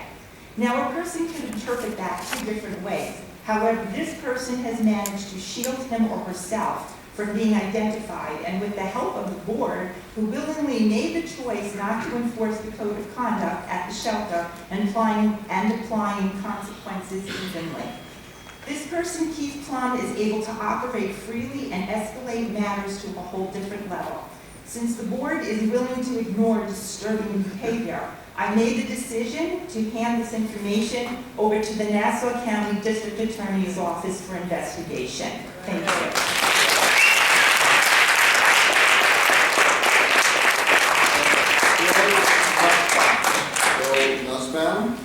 Now, a person can interpret that 2 different ways. However, this person has managed to shield him or herself from being identified, and with the help of the board, who willingly made the choice not to enforce the code of conduct at the shelter and applying consequences evenly. This person, Keith Plum, is able to operate freely and escalate matters to a whole different level. Since the board is willing to ignore disturbing behavior, I made the decision to hand this information over to the Nassau County District Attorney's Office for investigation. Thank you. Nussbaum?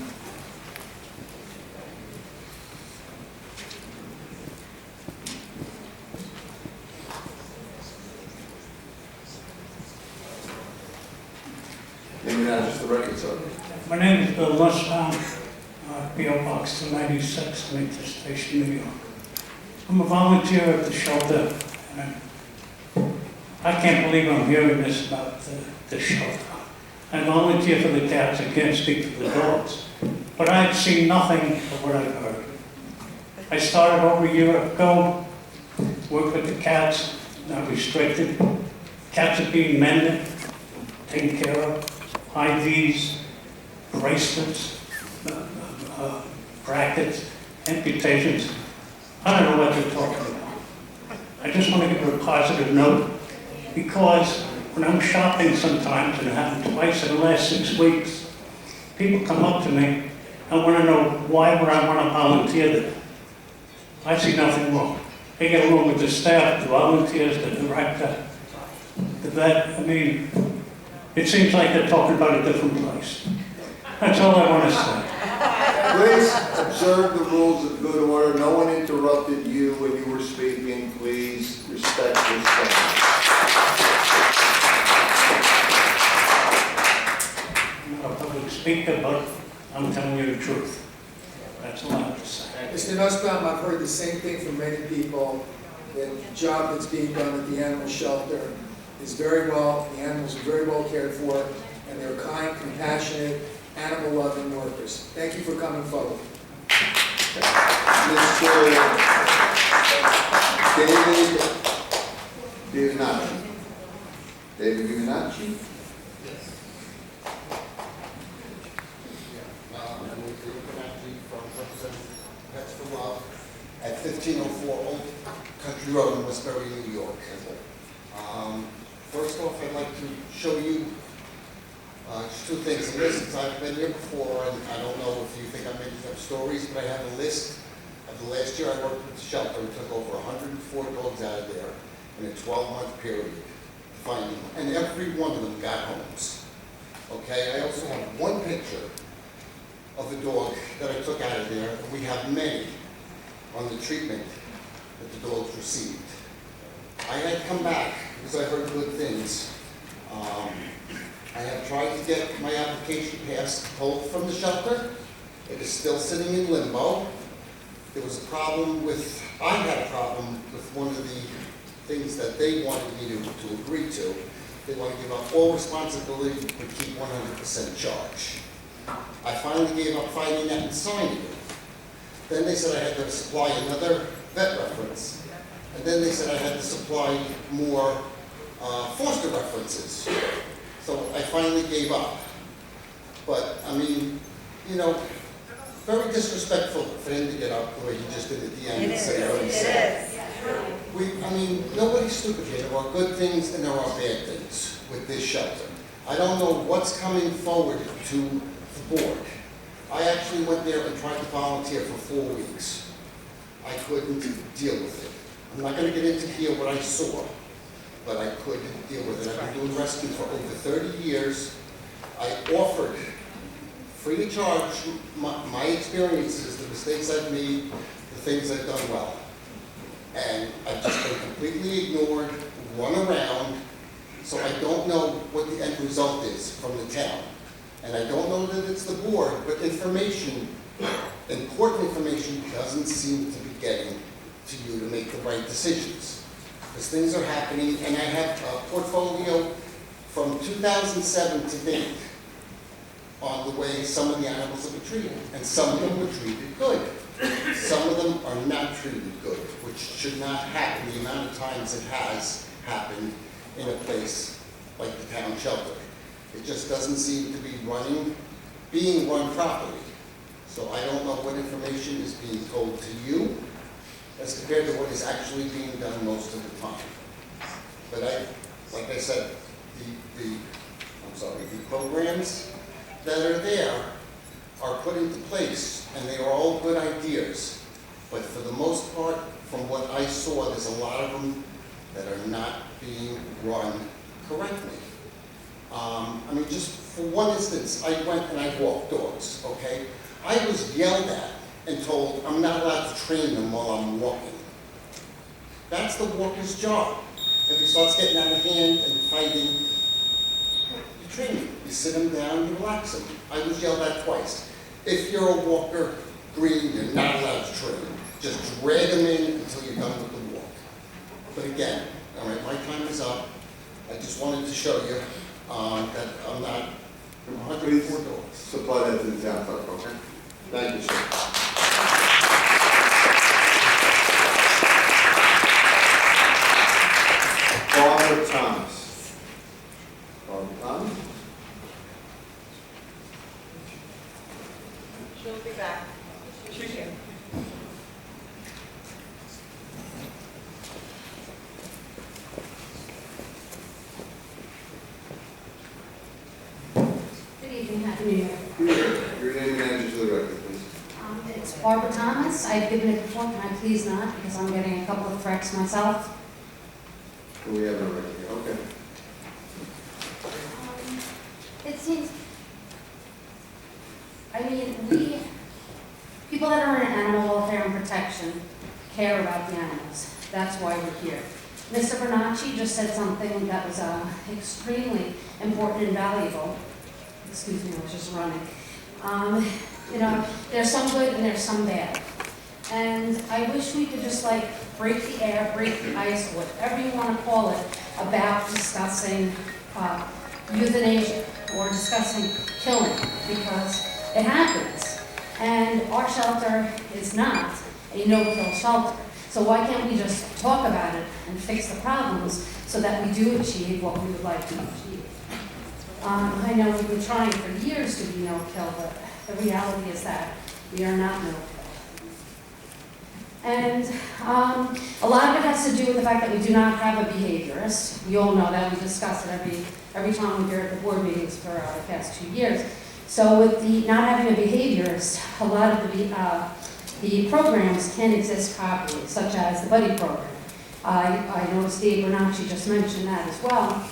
Maybe not just the record, sir. My name is Bill Nussbaum, P.O. Box 296, Lincoln Station, New York. I'm a volunteer at the shelter, and I can't believe I'm hearing this about the shelter. I volunteer for the cats, I can't speak for the dogs, but I've seen nothing of what I've heard. I started over a year ago, worked with the cats, not restricted. Cats are being mended, taken care of, IVs, bracelets, brackets, amputations. I don't know what they're talking about. I just want to give a positive note, because when I'm shopping sometimes, and it happened twice in the last 6 weeks, people come up to me and want to know why would I want to volunteer there. I see nothing wrong. They get along with the staff, the volunteers, the director, the vet. I mean, it seems like they're talking about a different place. That's all I want to say. Please observe the rules of good order. No one interrupted you when you were speaking. Please respect yourself. I'm not a public speaker, but I'm telling you the truth. That's all I have to say. Mr. Nussbaum, I've heard the same thing from many people. The job that's being done at the animal shelter is very well, the animals are very well cared for, and they're kind, compassionate, animal-loving workers. Thank you for coming forward. Mr. David Bianacci. David Bianacci? At 1504 Old Country Road in Westbury, New York. First off, I'd like to show you just 2 things. A list, since I've been here before, and I don't know if you think I'm making up stories, but I have a list of the last year I worked with the shelter. We took over 104 dogs out of there in a 12-month period, finding them, and every one of them got homes. Okay, I also have 1 picture of the dog that I took out of there. We have many on the treatment that the dogs received. I had come back because I heard good things. I have tried to get my application passed, pulled from the shelter. It is still sitting in limbo. There was a problem with, I had a problem with one of the things that they wanted me to agree to. They want to give up all responsibility but keep 100% charge. I finally gave up fighting that and signing it. Then they said I had to supply another vet reference. And then they said I had to supply more foster references. So I finally gave up. But, I mean, you know, very disrespectful for him to get up the way he just did at the end and say what he said. I mean, nobody's stupid here. There are good things and there are bad things with this shelter. I don't know what's coming forward to the board. I actually went there and tried to volunteer for 4 weeks. I couldn't deal with it. I'm not going to get into here what I saw, but I couldn't deal with it. I've been doing rescue for over 30 years. I offered, free of charge, my experiences, the mistakes I've made, the things I've done well. And I've just been completely ignored, run around, so I don't know what the end result is from the town. And I don't know that it's the board, but information, important information, doesn't seem to be getting to you to make the right decisions. Because things are happening, and I have a portfolio from 2007 to date on the way some of the animals have been treated. And some of them were treated good. Some of them are not treated good, which should not happen the amount of times it has happened in a place like the town shelter. It just doesn't seem to be being run properly. So I don't know what information is being told to you as compared to what is actually being done most of the time. But like I said, the programs that are there are put into place, and they are all good ideas. But for the most part, from what I saw, there's a lot of them that are not being run correctly. I mean, just for one instance, I went and I walked dogs, okay? I was yelled at and told I'm not allowed to train them while I'm walking. That's the walker's job. If he starts getting out of hand and fighting, you train him. You sit him down, you relax him. I was yelled at twice. If you're a walker, green, you're not allowed to train him. Just drag him in until you're done with the walk. But again, all right, my time is up. I just wanted to show you that I'm not 104 dogs. Supply that to the town clerk, okay? Thank you, sir. Barbara Thomas. Barbara Thomas? She'll be back. She's here. Good evening, Happy New Year. Your name and address to the record, please. It's Barbara Thomas. I've given it before, can I please not, because I'm getting a couple of threats myself. We have a record here, okay. It seems, I mean, people that are in animal welfare and protection care about the animals. That's why we're here. Mr. Bernacci just said something that was extremely important and valuable. Excuse me, I was just running. You know, there's some good and there's some bad. And I wish we could just like break the air, break the ice, whatever you want to call it, about discussing euthanasia or discussing killing, because it happens. And our shelter is not a no-kill shelter. So why can't we just talk about it and fix the problems so that we do achieve what we would like to achieve? I know we've been trying for years to be no-kill, but the reality is that we are not no-kill. And a lot of it has to do with the fact that we do not have a behaviorist. You all know that. We discuss it every time we're here at the board meetings for the past 2 years. So with the not having a behaviorist, a lot of the programs can exist properly, such as the buddy program. I noticed Dave Bernacci just mentioned that as well.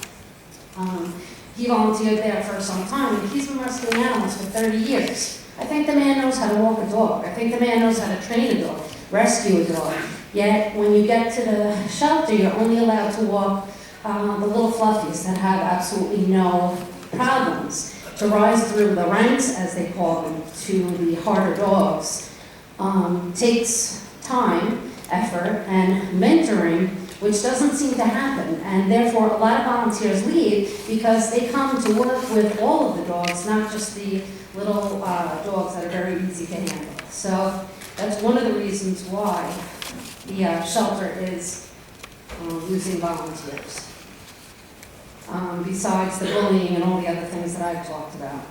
He volunteered there for some time, and he's been rescuing animals for 30 years. I think the man knows how to walk a dog. I think the man knows how to train a dog, rescue a dog. Yet, when you get to the shelter, you're only allowed to walk the little fluffies that have absolutely no problems. To rise through the ranks, as they call them, to the harder dogs, takes time, effort, and mentoring, which doesn't seem to happen. And therefore, a lot of volunteers leave because they come to work with all of the dogs, not just the little dogs that are very easy to handle. So that's one of the reasons why the shelter is losing volunteers. Besides the bullying and all the other things that I've talked about.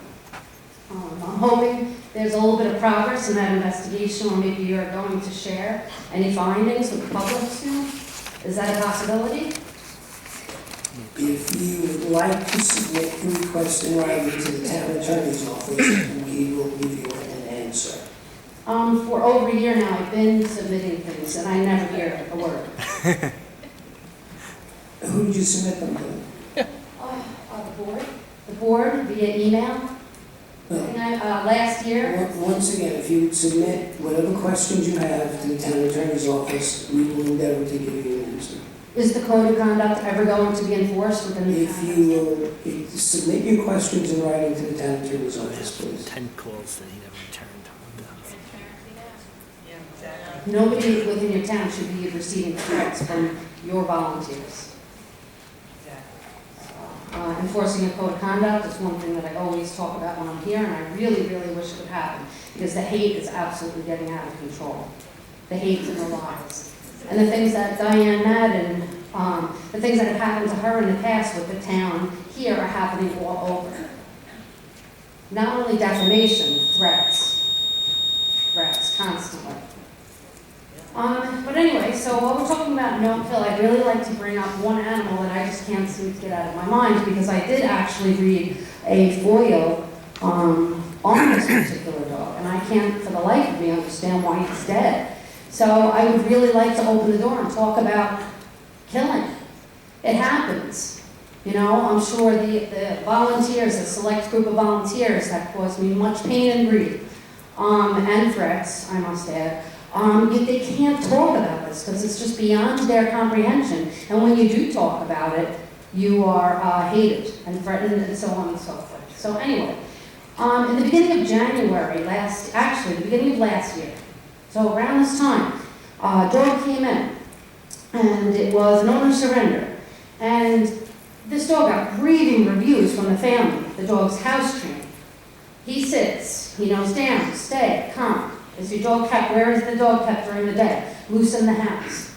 I'm hoping there's a little bit of progress in that investigation, or maybe you're going to share any findings with the public soon. Is that a possibility? If you would like to submit a request in writing to the town attorney's office, we will give you an answer. For over a year now, I've been submitting things, and I never hear a word. Who did you submit them to? The board. The board via email. Last year. Once again, if you would submit whatever questions you have to the town attorney's office, we will endeavor to give you an answer. Is the code of conduct ever going to be enforced within the If you will submit your questions in writing to the town attorney's office, please. 10 calls that he never returned. Nobody within your town should be receiving threats from your volunteers. Enforcing a code of conduct is one thing that I always talk about when I'm here, and I really, really wish it would happen, because the hate is absolutely getting out of control. The hate and the lies. And the things that Diane Madden, the things that have happened to her in the past with the town here are happening all over. Not only defamation, threats constantly. But anyway, so while we're talking about no-kill, I'd really like to bring up one animal that I just can't seem to get out of my mind, because I did actually read a foil on this particular dog, and I can't for the life of me understand why he's dead. So I would really like to open the door and talk about killing. It happens. You know, I'm sure the volunteers, the select group of volunteers that caused me much pain and grief, and threats, I must add, they can't talk about this because it's just beyond their comprehension. And when you do talk about it, you are hated and threatened and so on and so forth. So anyway, in the beginning of January, the beginning of last year, so around this time, a dog came in, and it was an owner surrender. And this dog got raving reviews from the family, the dog's house trained. He sits, he knows down, stay, calm. Is your dog kept? Where is the dog kept during the day? Loose in the house.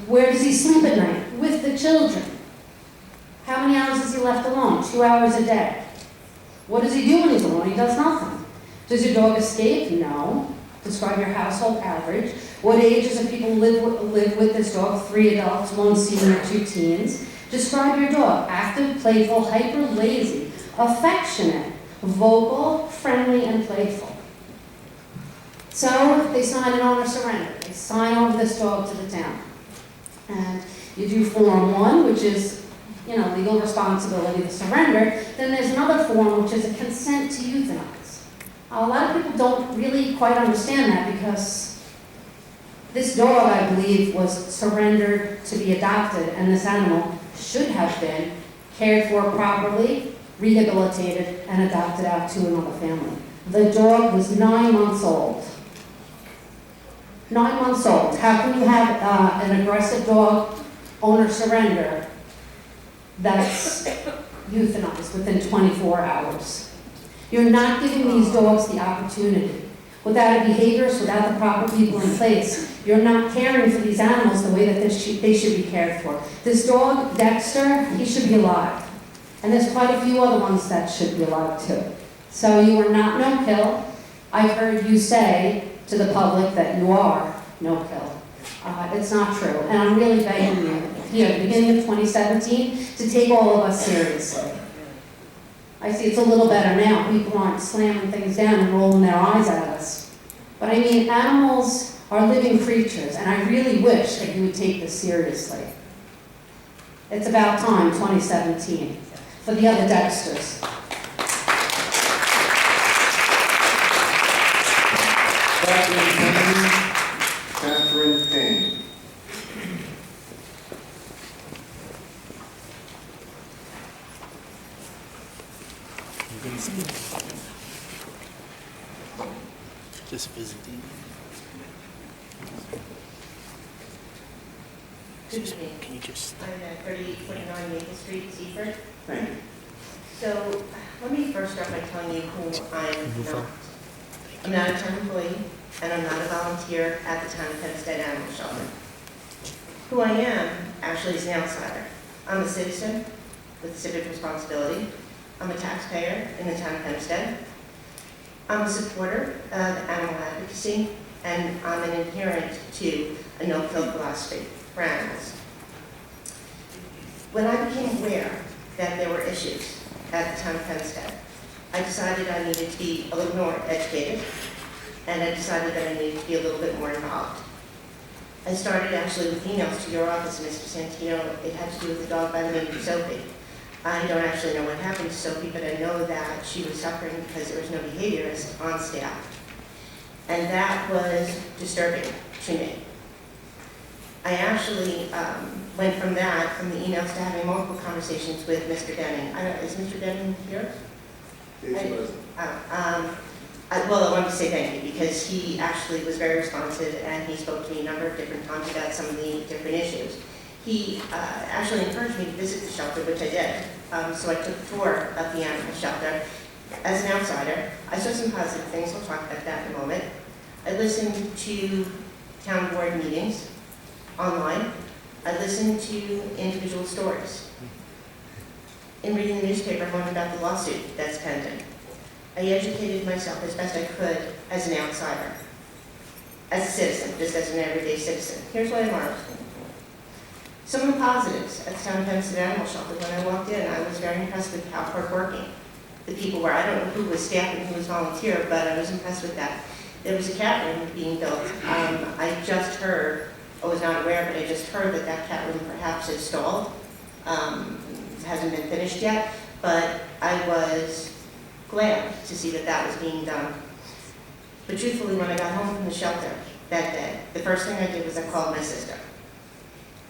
Where does he sleep at night? With the children. How many hours is he left alone? 2 hours a day. What does he do when he's alone? He does nothing. Does your dog escape? No. Describe your household average. What ages of people live with this dog? 3 adults, 1 senior, 2 teens. Describe your dog. Active, playful, hyper, lazy, affectionate, vocal, friendly, and playful. So they sign an owner surrender. They sign over this dog to the town. And you do Form 1, which is, legal responsibility to surrender. Then there's another form, which is a consent to euthanize. A lot of people don't really quite understand that, because this dog, I believe, was surrendered to be adopted, and this animal should have been cared for properly, rehabilitated, and adopted out to another family. The dog was 9 months old. 9 months old. How can you have an aggressive dog owner surrender that's euthanized within 24 hours? You're not giving these dogs the opportunity. Without a behaviorist, without the proper people in place, you're not caring for these animals the way that they should be cared for. This dog, Dexter, he should be alive. And there's quite a few other ones that should be alive too. So you are not no-kill. I've heard you say to the public that you are no-kill. It's not true. And I'm really begging you, here at the beginning of 2017, to take all of us seriously. I see it's a little better now. People aren't slamming things down and rolling their eyes at us. But I mean, animals are living creatures, and I really wish that you would take this seriously. It's about time, 2017, for the other Dexters. Catherine Payne. Just visiting. Good evening. Can you just... I'm at 3849 Maple Street, Seaford. Right. So, let me first start by telling you who I'm not. I'm not a town employee, and I'm not a volunteer at the town of Hempstead Animal Shelter. Who I am actually is an outsider. I'm a citizen with civic responsibility. I'm a taxpayer in the town of Hempstead. I'm a supporter of animal advocacy, and I'm an adherent to a no-kill philosophy for animals. When I became aware that there were issues at the town of Hempstead, I decided I needed to be a little more educated, and I decided that I needed to be a little bit more involved. I started actually with emails to your office, Mr. Santino. It had to do with a dog by the name of Sophie. I don't actually know what happened to Sophie, but I know that she was suffering because there was no behaviorist on staff. And that was disturbing to me. I actually went from that, from the emails, to having multiple conversations with Mr. Denning. Is Mr. Denning here? Well, I wanted to say thank you because he actually was very responsive and he spoke to me a number of different times about some of the different issues. He actually encouraged me to visit the shelter, which I did. So I took a tour of the animal shelter. As an outsider, I saw some positive things. We'll talk about that in a moment. I listened to town board meetings online. I listened to individual stories. In reading the newspaper, I learned about the lawsuit that's pending. I educated myself as best I could as an outsider, as a citizen, just as an everyday citizen. Here's what I learned. Some of the positives at the town of Hempstead Animal Shelter, when I walked in, I was very impressed with how hardworking the people were. I don't know who was staff and who was volunteer, but I was impressed with that. There was a cat room being built. I just heard, I was not aware, but I just heard that that cat room perhaps is stalled. It hasn't been finished yet, but I was glad to see that that was being done. But truthfully, when I got home from the shelter that day, the first thing I did was I called my sister.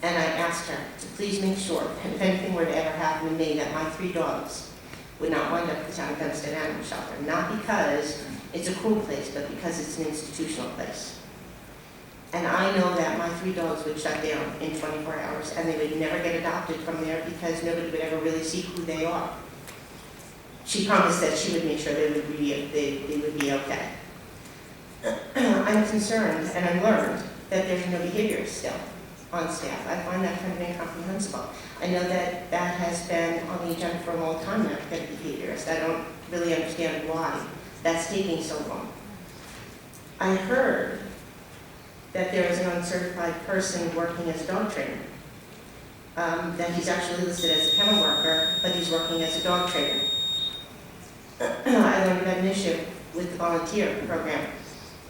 And I asked her to please make sure, if anything were to ever happen to me, that my 3 dogs would not wind up at the town of Hempstead Animal Shelter. Not because it's a cruel place, but because it's an institutional place. And I know that my 3 dogs would shut down in 24 hours, and they would never get adopted from there because nobody would ever really see who they are. She promised that she would make sure they would be okay. I'm concerned, and I learned that there's no behaviorist still on staff. I find that kind of incomprehensible. I know that that has been on the agenda for a long time now to get a behaviorist. I don't really understand why that's taking so long. I heard that there is an uncertified person working as a dog trainer. That he's actually listed as a kennel worker, but he's working as a dog trainer. I learned about an issue with the volunteer program.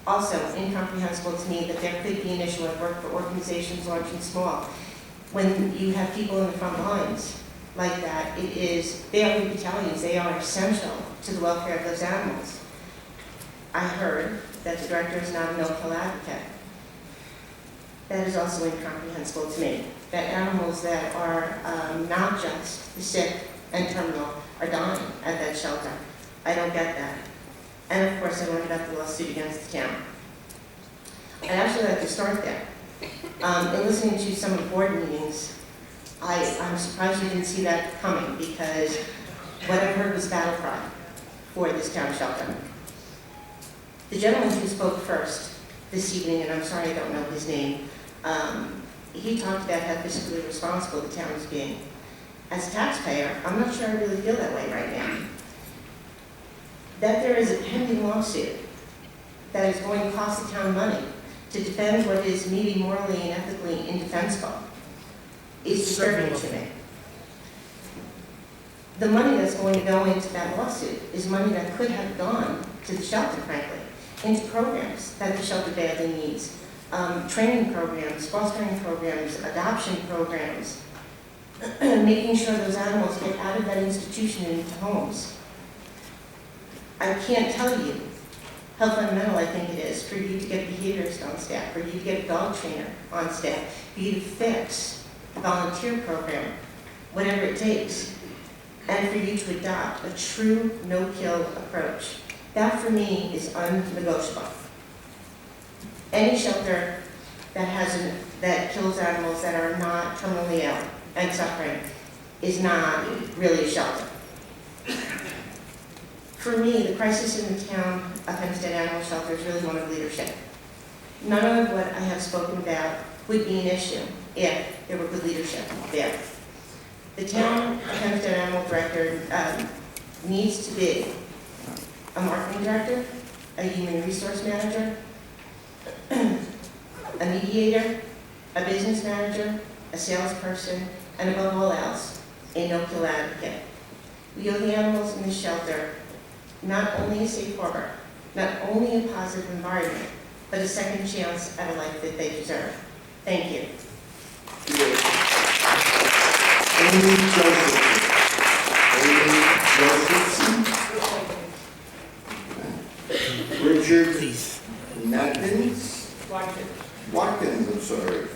Also, incomprehensible to me that there could be an issue. I've worked for organizations large and small. When you have people in the front lines like that, they are the battalions, they are essential to the welfare of those animals. I heard that the director is not a no-kill advocate. That is also incomprehensible to me. That animals that are not just the sick and terminal are dying at that shelter. I don't get that. And of course, I learned about the lawsuit against the town. I'd actually like to start there. In listening to some of the board meetings, I'm surprised you didn't see that coming because what I've heard was battle cry for this town shelter. The gentleman who spoke first this evening, and I'm sorry I don't know his name, he talked about how fiscally responsible the town is being. As a taxpayer, I'm not sure I really feel that way right now. That there is a pending lawsuit that is going to cost the town money to defend what is maybe morally and ethically indefensible is disturbing to me. The money that's going to go into that lawsuit is money that could have gone to the shelter, frankly, into programs that the shelter badly needs. Training programs, fostering programs, adoption programs, making sure those animals get out of that institution and into homes. I can't tell you how fundamental I think it is for you to get a behaviorist on staff, for you to get a dog trainer on staff, for you to fix a volunteer program, whatever it takes, and for you to adopt a true no-kill approach. That for me is unnegotiable. Any shelter that kills animals that are not terminally ill and suffering is not really a shelter. For me, the crisis in the town of Hempstead Animal Shelter is really one of leadership. None of what I have spoken about would be an issue if there were good leadership there. The town of Hempstead Animal Director needs to be a marketing director, a human resource manager, a mediator, a business manager, a salesperson, and above all else, a no-kill advocate. We owe the animals in the shelter not only a safe harbor, not only a positive environment, but a second chance at a life that they deserve. Thank you. Amy Josephson. Richard Watkins. Watkins, I'm sorry.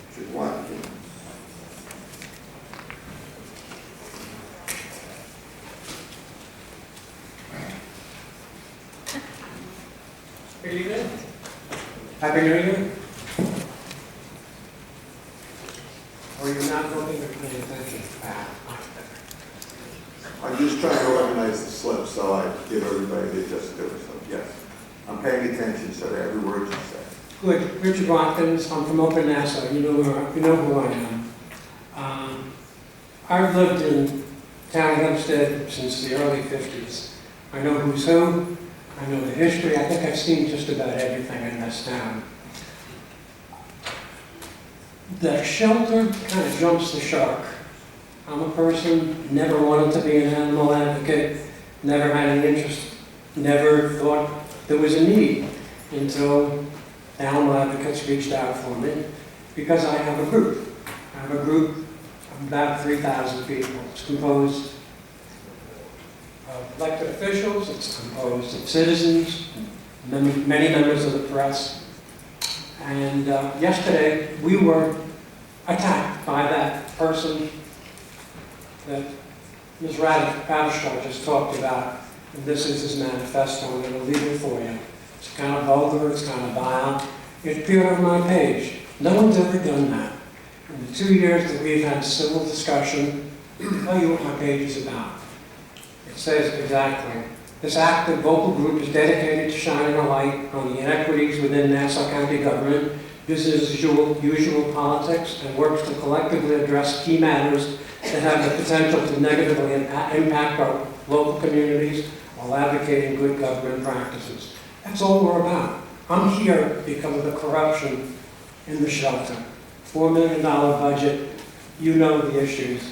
Richard Watkins. Good evening. Happy New Year. Or you're not looking or paying attention? I'm just trying to organize the slip so I give everybody the just do. So yes, I'm paying attention so to every word you say. Good. Richard Watkins. I'm from Open Nassau. You know who I am. I've lived in town of Hempstead since the early 50s. I know who's who. I know the history. I think I've seen just about everything in this town. The shelter kind of jumps the shark. I'm a person, never wanted to be an animal advocate, never had any interest, never thought there was a need until animal advocates reached out for me because I have a group. I have a group of about 3,000 people. It's composed of elected officials, it's composed of citizens, many members of the press. And yesterday we were attacked by that person that Ms. Radishko just talked about. And this is his manifesto, and I'll leave it for you. It's kind of vulgar, it's kind of vile. It appeared on my page. No one's ever done that. In the 2 years that we've had civil discussion, I'll tell you what my page is about. It says exactly, this active vocal group is dedicated to shining a light on the inequities within Nassau County government, business as usual politics, and works to collectively address key matters that have the potential to negatively impact our local communities while advocating good government practices. That's all we're about. I'm here because of the corruption in the shelter. $4 million budget, you know the issues.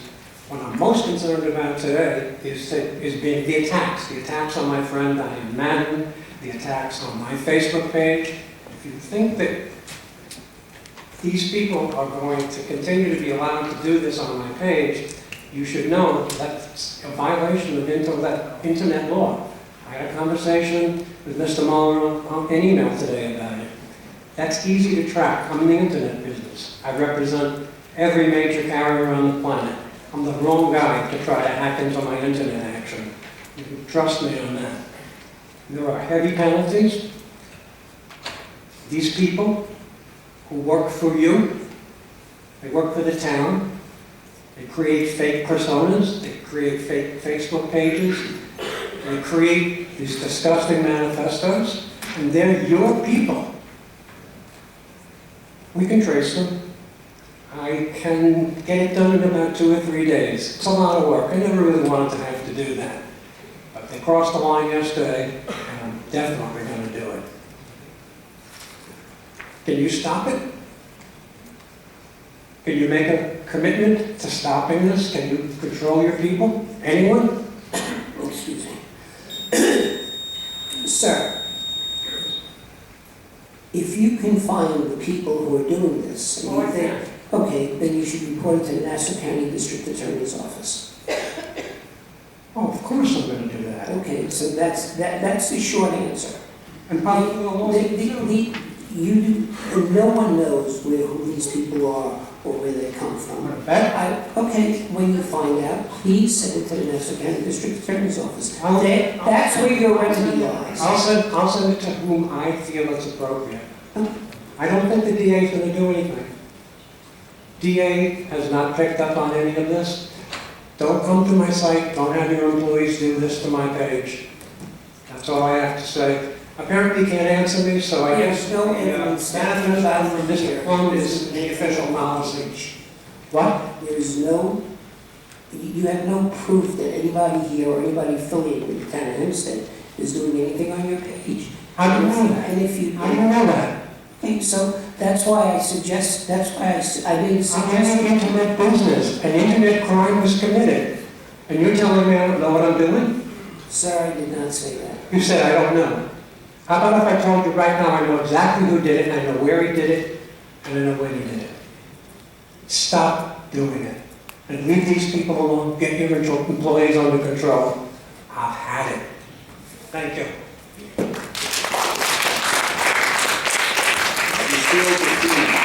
What I'm most concerned about today is being the attacks on my friend Diane Madden, the attacks on my Facebook page. If you think that these people are going to continue to be allowed to do this on my page, you should know that's a violation of internet law. I had a conversation with Mr. Mueller in email today about it. That's easy to track. I'm in the internet business. I represent every major carrier on the planet. I'm the wrong guy to try to hack into my internet action. You can trust me on that. There are heavy penalties. These people who work for you, they work for the town, they create fake personas, they create fake Facebook pages, they create these disgusting manifestos, and they're your people. We can trace them. I can get it done in about 2 or 3 days. It's a lot of work. I never really wanted to have to do that. But they crossed the line yesterday, and I'm definitely going to do it. Can you stop it? Can you make a commitment to stopping this? Can you control your people? Anyone? Excuse me. Sir, if you can find the people who are doing this, and you think, okay, then you should report it to the Nassau County District Attorney's Office. Oh, of course I'm going to do that. Okay, so that's the short answer. And probably the law. No one knows who these people are or where they come from. Okay, when you find out, please send it to the Nassau County District Attorney's Office. That's where your remedy lies. I'll send it to whom I feel it's appropriate. I don't think the DA is going to do anything. DA has not picked up on any of this. Don't come to my site. Don't have your employees do this to my page. That's all I have to say. Apparently you can't answer me, so I guess There's no evidence that manifest out from here. Mr. Plum is the official policy. What? There's no, you have no proof that anybody here or anybody affiliated with the town of Hempstead is doing anything on your page. How do you know that? And if you, How do you know that? okay, so that's why I suggest, that's why I made a I'm suggestion. in internet business. An internet crime was committed. And you're telling me I don't know what I'm doing? Sir, I did not say that. You said I don't know. How about if I told you right now I know exactly who did it, and I know where he did it, and I know when he did it? Stop doing it. And leave these people alone. Get your employees under control. I've had it. Thank you. You still defeat.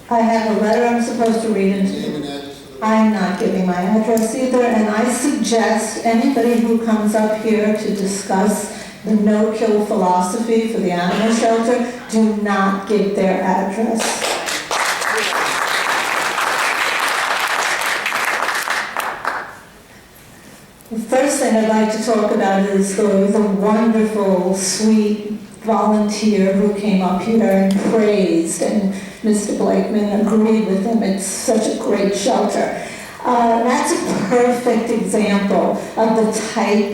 I have a letter I'm supposed to read into. Name and address for the I'm not giving my address either, and I suggest anybody who comes up here to discuss the no-kill philosophy for the animal shelter, do not give their address. The first thing I'd like to talk about is the wonderful, sweet volunteer who came up here and praised, and Mr. Blakeman agreed with him. It's such a great shelter. That's a perfect example of the type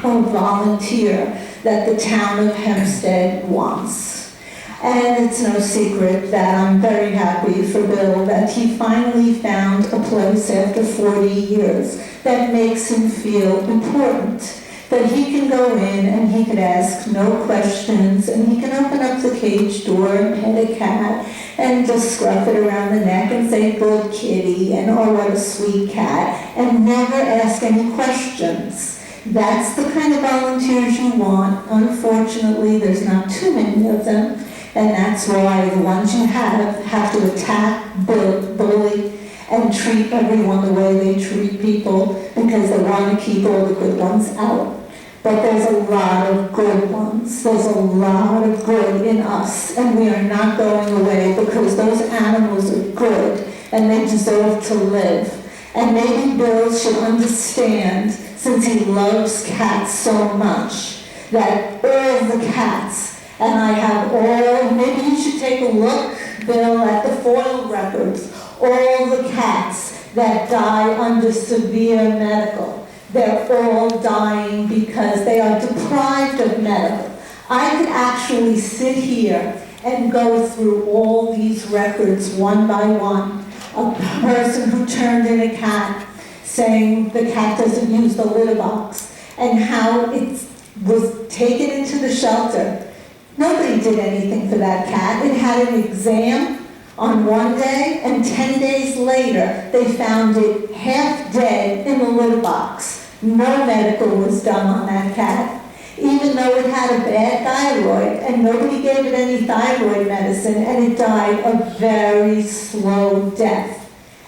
of volunteer that the town of Hempstead wants. And it's no secret that I'm very happy for Bill that he finally found a place after 40 years that makes him feel important. That he can go in and he can ask no questions, and he can open up the cage door and pet a cat and just scruff it around the neck and say, good kitty, and oh, what a sweet cat, and never ask any questions. That's the kind of volunteers you want. Unfortunately, there's not too many of them, and that's why the ones you have to attack, bully, and treat everyone the way they treat people, because they want to keep all the good ones out. But there's a lot of good ones. There's a lot of good in us, and we are not going away because those animals are good and they deserve to live. And maybe Bill should understand, since he loves cats so much, that all the cats, and I have all, maybe you should take a look, Bill, at the FOIL records, all the cats that die under severe medical. They're all dying because they are deprived of medical. I could actually sit here and go through all these records one by one. A person who turned in a cat saying the cat doesn't use the litter box, and how it was taken into the shelter. Nobody did anything for that cat. It had an exam on one day, and 10 days later, they found it half dead in the litter box. No medical was done on that cat, even though it had a bad thyroid, and nobody gave it any thyroid medicine, and it died a very slow death.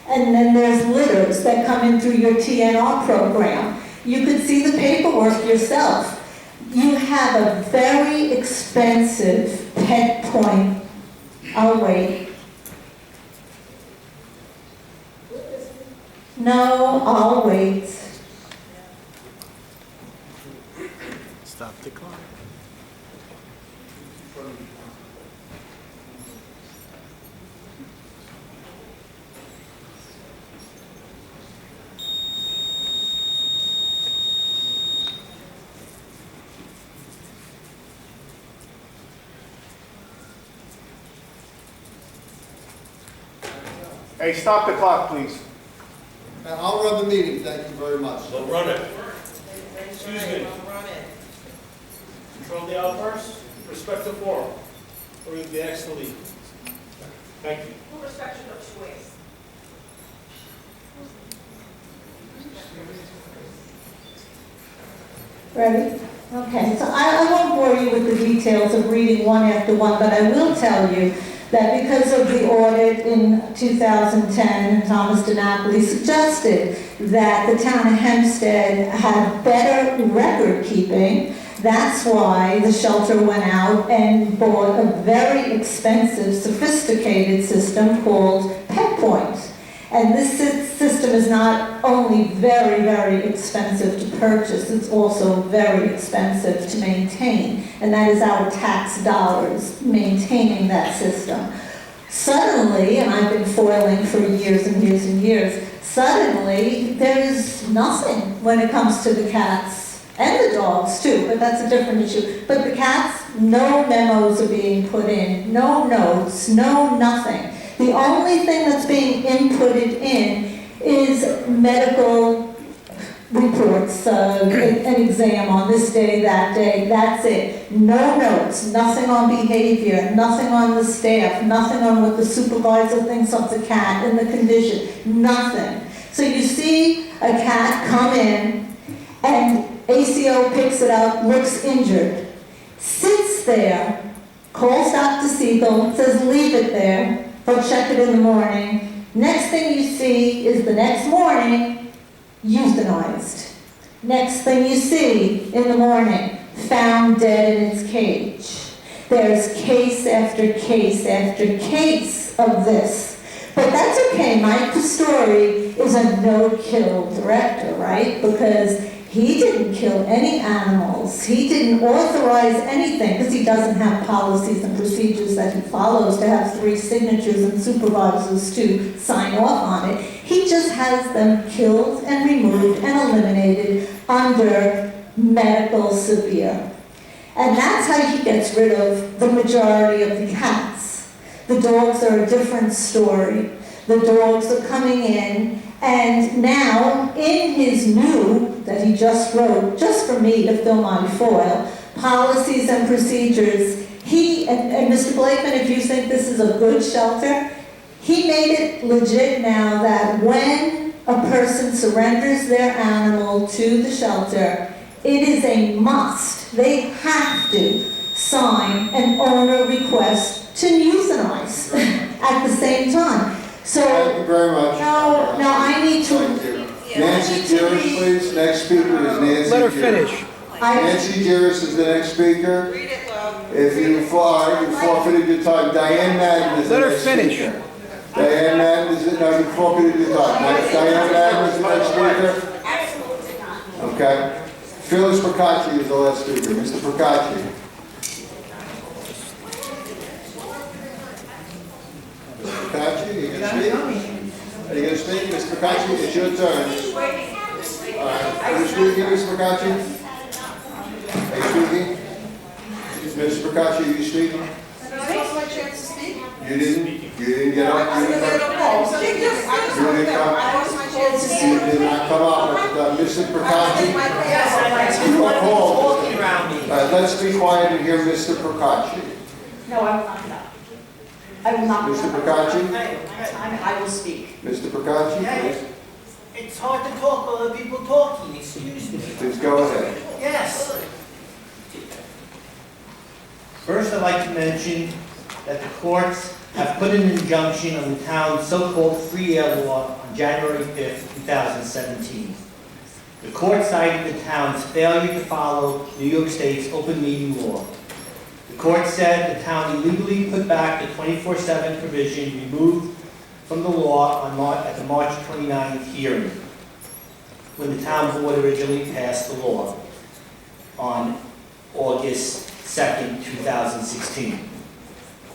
And then there's litters that come in through your TNR program. You could see the paperwork yourself. You have a very expensive pet point. I'll wait. No, I'll wait. Stop the clock. Hey, stop the clock, please. I'll run the meeting, thank you very much. Don't run it. Excuse me. Control the outburst, respect the forum, or you'll be asked to leave. Thank you. Who respects your choice? Ready? Okay, so I won't bore you with the details of reading one after one, but I will tell you that because of the audit in 2010, Thomas DiNapoli suggested that the town of Hempstead had better record keeping. That's why the shelter went out and bought a very expensive, sophisticated system called Pet Point. And this system is not only very, very expensive to purchase, it's also very expensive to maintain. And that is our tax dollars maintaining that system. Suddenly, and I've been foiling for years and years and years, suddenly there is nothing when it comes to the cats and the dogs too, but that's a different issue. But the cats, no memos are being put in, no notes, no nothing. The only thing that's being inputted in is medical reports, an exam on this day, that day, that's it. No notes, nothing on behavior, nothing on the staff, nothing on what the supervisor thinks of the cat and the condition, nothing. So you see a cat come in and ACO picks it up, looks injured, sits there, calls Dr. Siegel, says leave it there, they'll check it in the morning. Next thing you see is the next morning, euthanized. Next thing you see in the morning, found dead in its cage. There's case after case after case of this. But that's okay, Mike Pastore is a no-kill director, right? Because he didn't kill any animals. He didn't authorize anything because he doesn't have policies and procedures that he follows to have 3 signatures and supervisors to sign off on it. He just has them killed and removed and eliminated under medical severe. And that's how he gets rid of the majority of the cats. The dogs are a different story. The dogs are coming in, and now in his new, that he just wrote, just for me to fill my foil, policies and procedures, he, and Mr. Blakeman, if you think this is a good shelter, he made it legit now that when a person surrenders their animal to the shelter, it is a must. They have to sign an owner request to euthanize at the same time. So, thank you very much. Now I need to... Nancy Jeris, please. Next speaker is Nancy. Let her Jeris. finish. Nancy Jeris is the next speaker. Read it, if you forfeited your time. Diane Madden is the Let her next finish. speaker. Diane Madden is no, you forfeited your time. Diane Madden is the next speaker. Absolutely not. Okay. Phyllis Procacci is the last speaker. Mr. Procacci. Mr. Procacci, you can speak? Are you going to speak? Mr. Procacci, it's your turn. All right. Are you speaking, Mr. Procacci? Are you speaking? Mr. Procacci, are you speaking? What's my chance to speak? You didn't get up. You didn't come. You did not come up. Mr. Procacci. You are called. Let's be quiet and hear Mr. Procacci. No, I will not get up. I will not get Mr. up. Procacci? I will speak. Mr. Procacci, please. It's hard to talk while other people talking, excuse me. Please go ahead. Yes. First, I'd like to mention that the courts have put an injunction on the town's so-called free air law on January 5th, 2017. The court cited the town's failure to follow New York State's open meeting law. The court said the town illegally put back the 24/7 provision removed from the law at the March 29th hearing, when the town board originally passed the law on August 2nd, 2016.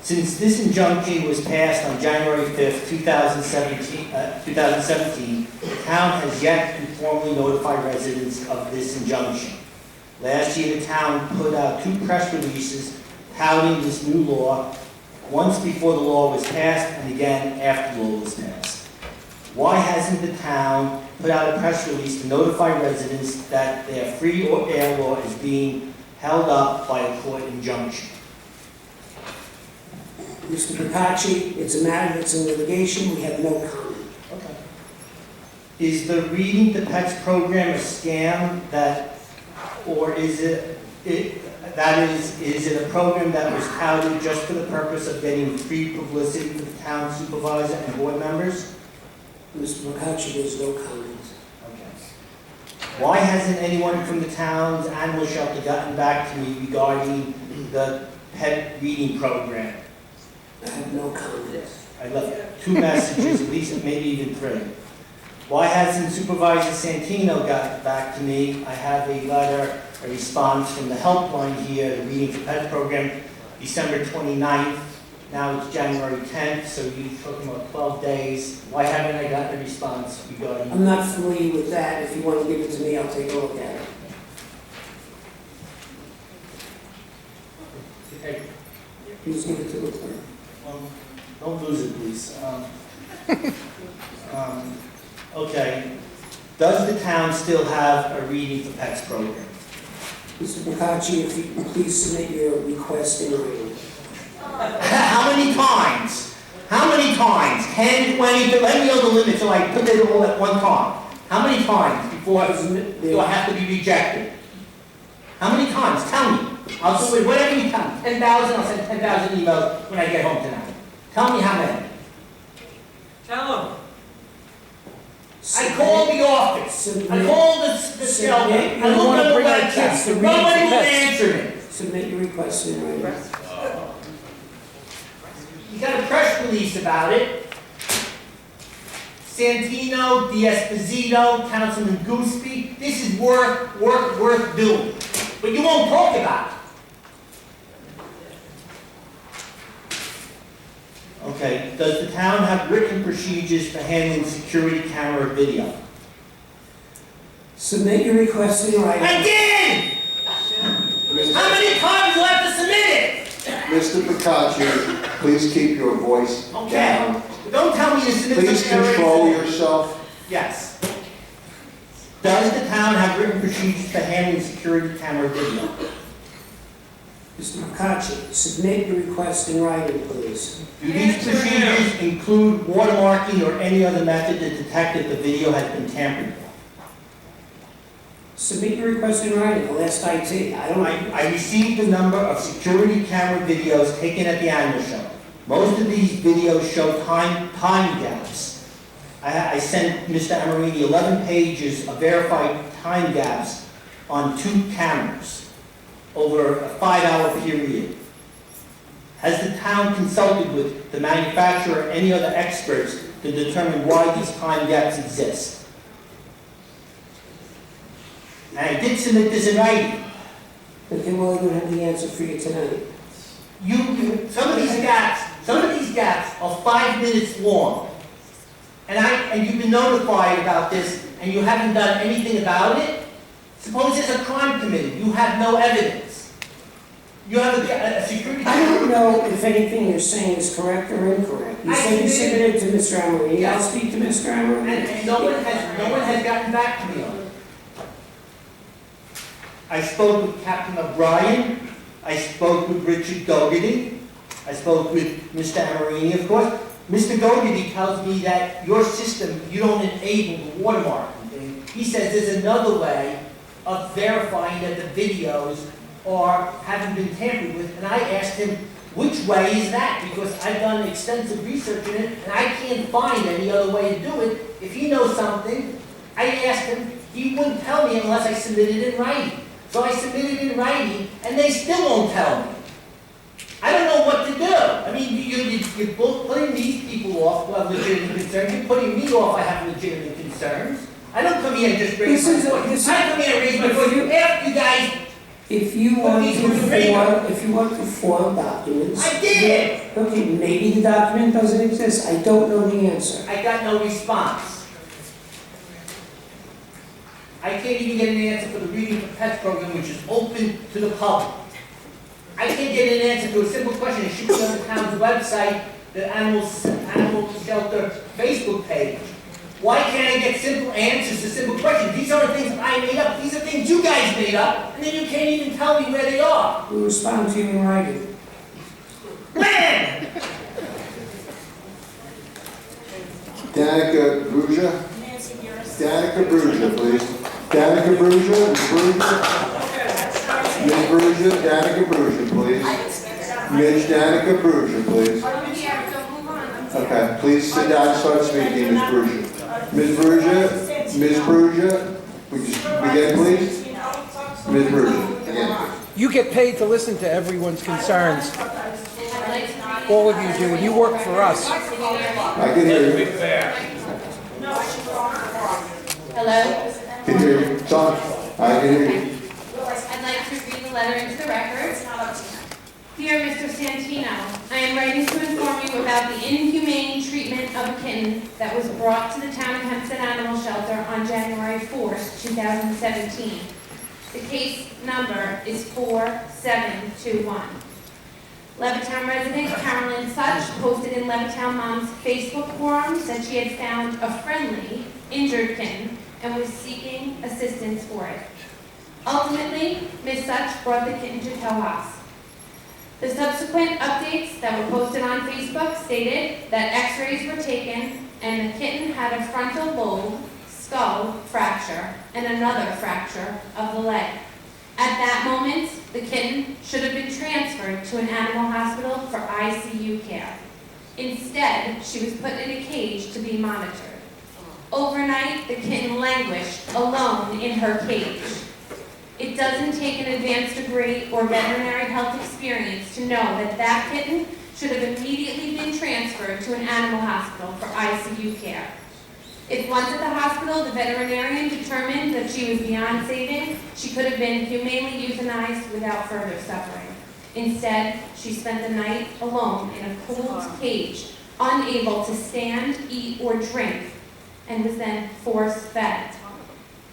Since this injunction was passed on January 5th, 2017, the town has yet to formally notify residents of this injunction. Last year, the town put out 2 press releases touting this new law, once before the law was passed and again after the law was passed. Why hasn't the town put out a press release to notify residents that their free air law is being held up by a court injunction? Mr. Procacci, it's a matter that's in litigation, we have no comment. Okay. Is the Reading to Pets program a scam or is it a program that was touted just for the purpose of getting free publicity for the town supervisor and board members? Mr. Procacci, there's no comment. Why hasn't anyone from the town's animal shelter gotten back to me regarding the pet reading program? I have no comment. I left 2 messages, at least maybe even 3. Why hasn't Supervisor Santino gotten back to me? I have a letter, a response from the helpline here, the Reading for Pets program, December 29th. Now it's January 10th, so you're talking about 12 days. Why haven't I gotten a response regarding? I'm not familiar with that. If you want to give it to me, I'll take a look at it. Okay. Please give it to the clerk. Don't lose it, please. Okay. Does the town still have a Reading for Pets program? Mr. Bocacci, if you can please submit your request in writing. How many times? How many times? 10, 20, let me know the limit so I put it all at one time. How many times before do I have to be rejected? How many times? Tell me. I'll do it whatever you tell me. 10,000, I'll send 10,000 emails when I get home tonight. Tell me how many. Tell them. I called the office. I called the shelter. I looked on the website. Nobody will answer me. Submit your request in writing. You got a press release about it. Santino, D'Esposito, Councilman Gooseby. This is worth doing. But you won't talk about it. Okay, does the town have written procedures for handling security camera video? Submit your request in writing. I did! How many times do I have to submit it? Mr. Bocacci, please keep your voice Okay. down. Don't tell me to submit Please something I already control submitted. yourself. Yes. Does the town have written procedures for handling security camera video? Mr. Bocacci, submit your request in writing, please. Do these procedures include watermarking or any other method to detect that the video has been tampered with? Submit your request in writing. I'll ask IT. I received a number of security camera videos taken at the animal shelter. Most of these videos show time gaps. I sent Mr. Amarini 11 pages of verified time gaps on 2 cameras over a 5-hour period. Has the town consulted with the manufacturer or any other experts to determine why these time gaps exist? And I did submit this in writing. Okay, well, I don't have the answer for you tonight. Some of these gaps are 5 minutes long. And you've been notified about this and you haven't done anything about it? Suppose there's a crime committed, you have no evidence. You have a security I don't know if anything you're saying is correct or incorrect. You said you submitted it to Mr. Amarini. I'll speak to Mr. Amarini. And no one has gotten back to me on it. I spoke with Captain O'Brien. I spoke with Richard Dougherty. I spoke with Mr. Amarini, of course. Mr. Dougherty tells me that your system, you don't enable the watermarking thing. He says there's another way of verifying that the videos haven't been tampered with, and I asked him, which way is that? Because I've done extensive research in it, and I can't find any other way to do it. If he knows something, I asked him, he wouldn't tell me unless I submitted it in writing. So I submitted it in writing, and they still won't tell me. I don't know what to do. I mean, you're both putting these people off who have legitimate concerns. You're putting me off, I have legitimate concerns. I don't come here and just raise my voice. I come here and raise my voice after you guys. If you want to form documents. I did! Okay, maybe the document doesn't exist. I don't know the answer. I got no response. I can't even get an answer for the Reading for Pets program, which is open to the public. I can't get an answer to a simple question. It should be on the town's website, the animal shelter Facebook page. Why can't I get simple answers to simple questions? These aren't things I made up. These are things you guys made up, and then you can't even tell me where they are. We'll respond to you in writing. Man! Danica Bruja? Danica Bruja, please. Danica Bruja, Ms. Bruja, Danica Bruja, please. Ms. Danica Bruja, please. Okay, please sit down and start speaking, Ms. Bruja. Ms. Bruja, we got Again, please. Ms. Bruce, again. You get paid to listen to everyone's concerns. All of you do, and you work for us. I can hear you. Hello? Can hear you. John, I can hear you. I'd like to read the letter into the record. Dear Mr. Santino, I am writing to inform you about the inhumane treatment of a kitten that was brought to the town of Hempstead Animal Shelter on January 4th, 2017. The case number is 4721. Levittown resident Carolyn Such posted in Levittown Mom's Facebook forums that she had found a friendly, injured kitten and was seeking assistance for it. Ultimately, Ms. Such brought the kitten to Towhouse. The subsequent updates that were posted on Facebook stated that x-rays were taken and the kitten had a frontal lobe, skull fracture, and another fracture of the leg. At that moment, the kitten should have been transferred to an animal hospital for ICU care. Instead, she was put in a cage to be monitored. Overnight, the kitten languished alone in her cage. It doesn't take an advanced degree or veterinary health experience to know that that kitten should have immediately been transferred to an animal hospital for ICU care. If once at the hospital, the veterinarian determined that she was beyond saving, she could have been humanely euthanized without further suffering. Instead, she spent the night alone in a cold cage, unable to stand, eat, or drink, and was then force-fed.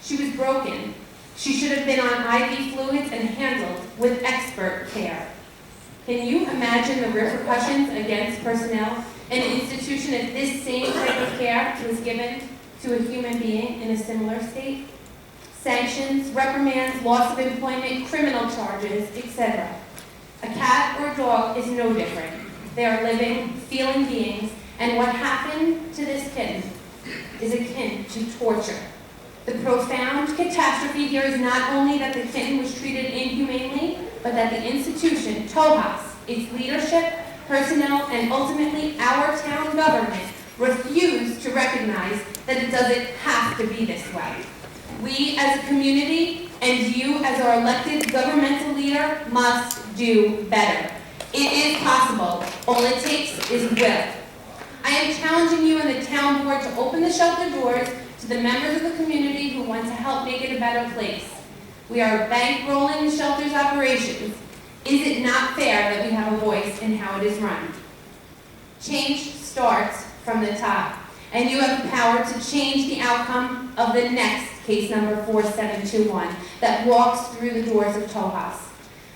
She was broken. She should have been on IV fluids and handled with expert care. Can you imagine the repercussions against personnel in an institution if this same type of care was given to a human being in a similar state? Sanctions, reprimands, loss of employment, criminal charges, etc. A cat or a dog is no different. They are living, feeling beings, and what happened to this kitten is akin to torture. The profound catastrophe here is not only that the kitten was treated inhumanely, but that the institution, Towhouse, its leadership, personnel, and ultimately our town government refuse to recognize that it doesn't have to be this way. We as a community and you as our elected governmental leader must do better. It is possible. All it takes is will. I am challenging you and the town board to open the shelter doors to the members of the community who want to help make it a better place. We are bankrolling the shelter's operations. Is it not fair that we have a voice in how it is run? Change starts from the top, and you have the power to change the outcome of the next case number 4721 that walks through the doors of Towhouse.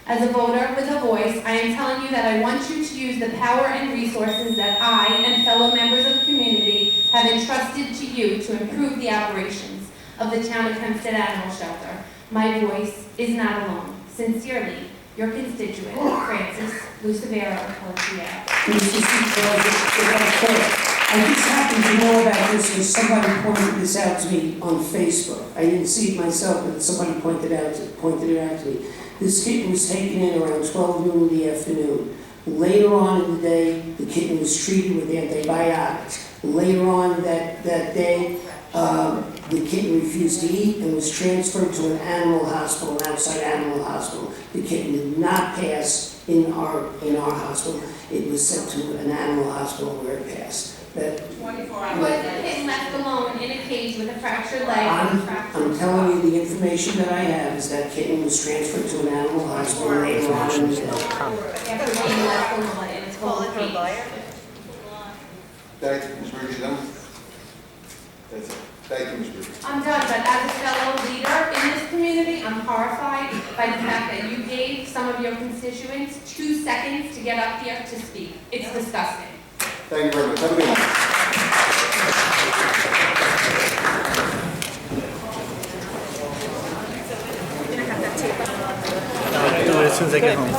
As a voter with a voice, I am telling you that I want you to use the power and resources that I and fellow members of the community have entrusted to you to improve the operations of the town of Hempstead Animal Shelter. My voice is not alone. Sincerely, your constituent, Francis Lucivero Pelletier. I just happened to know about this because somebody pointed this out to me on Facebook. I didn't see it myself, but somebody pointed it out to me. This kitten was taken in around 12 noon in the afternoon. Later on in the day, the kitten was treated with antibiotics. Later on that day, the kitten refused to eat and was transferred to an animal hospital, an outside animal hospital. The kitten did not pass in our hospital. It was sent to an animal hospital where it passed. That 24 hours. Was the kitten left alone in a cage with a fractured leg? I'm telling you the information that I have is that kitten was transferred to an animal hospital later on in the day. After being left alone in its cold cage. Thank you, Ms. Bridges. That's it. Thank you, Ms. Bridges. I'm done, but as a fellow leader in this community, I'm horrified by the fact that you gave some of your constituents 2 seconds to get up here to speak. It's disgusting. Thank you very much. Have a good night. I'll do it as soon as I get home.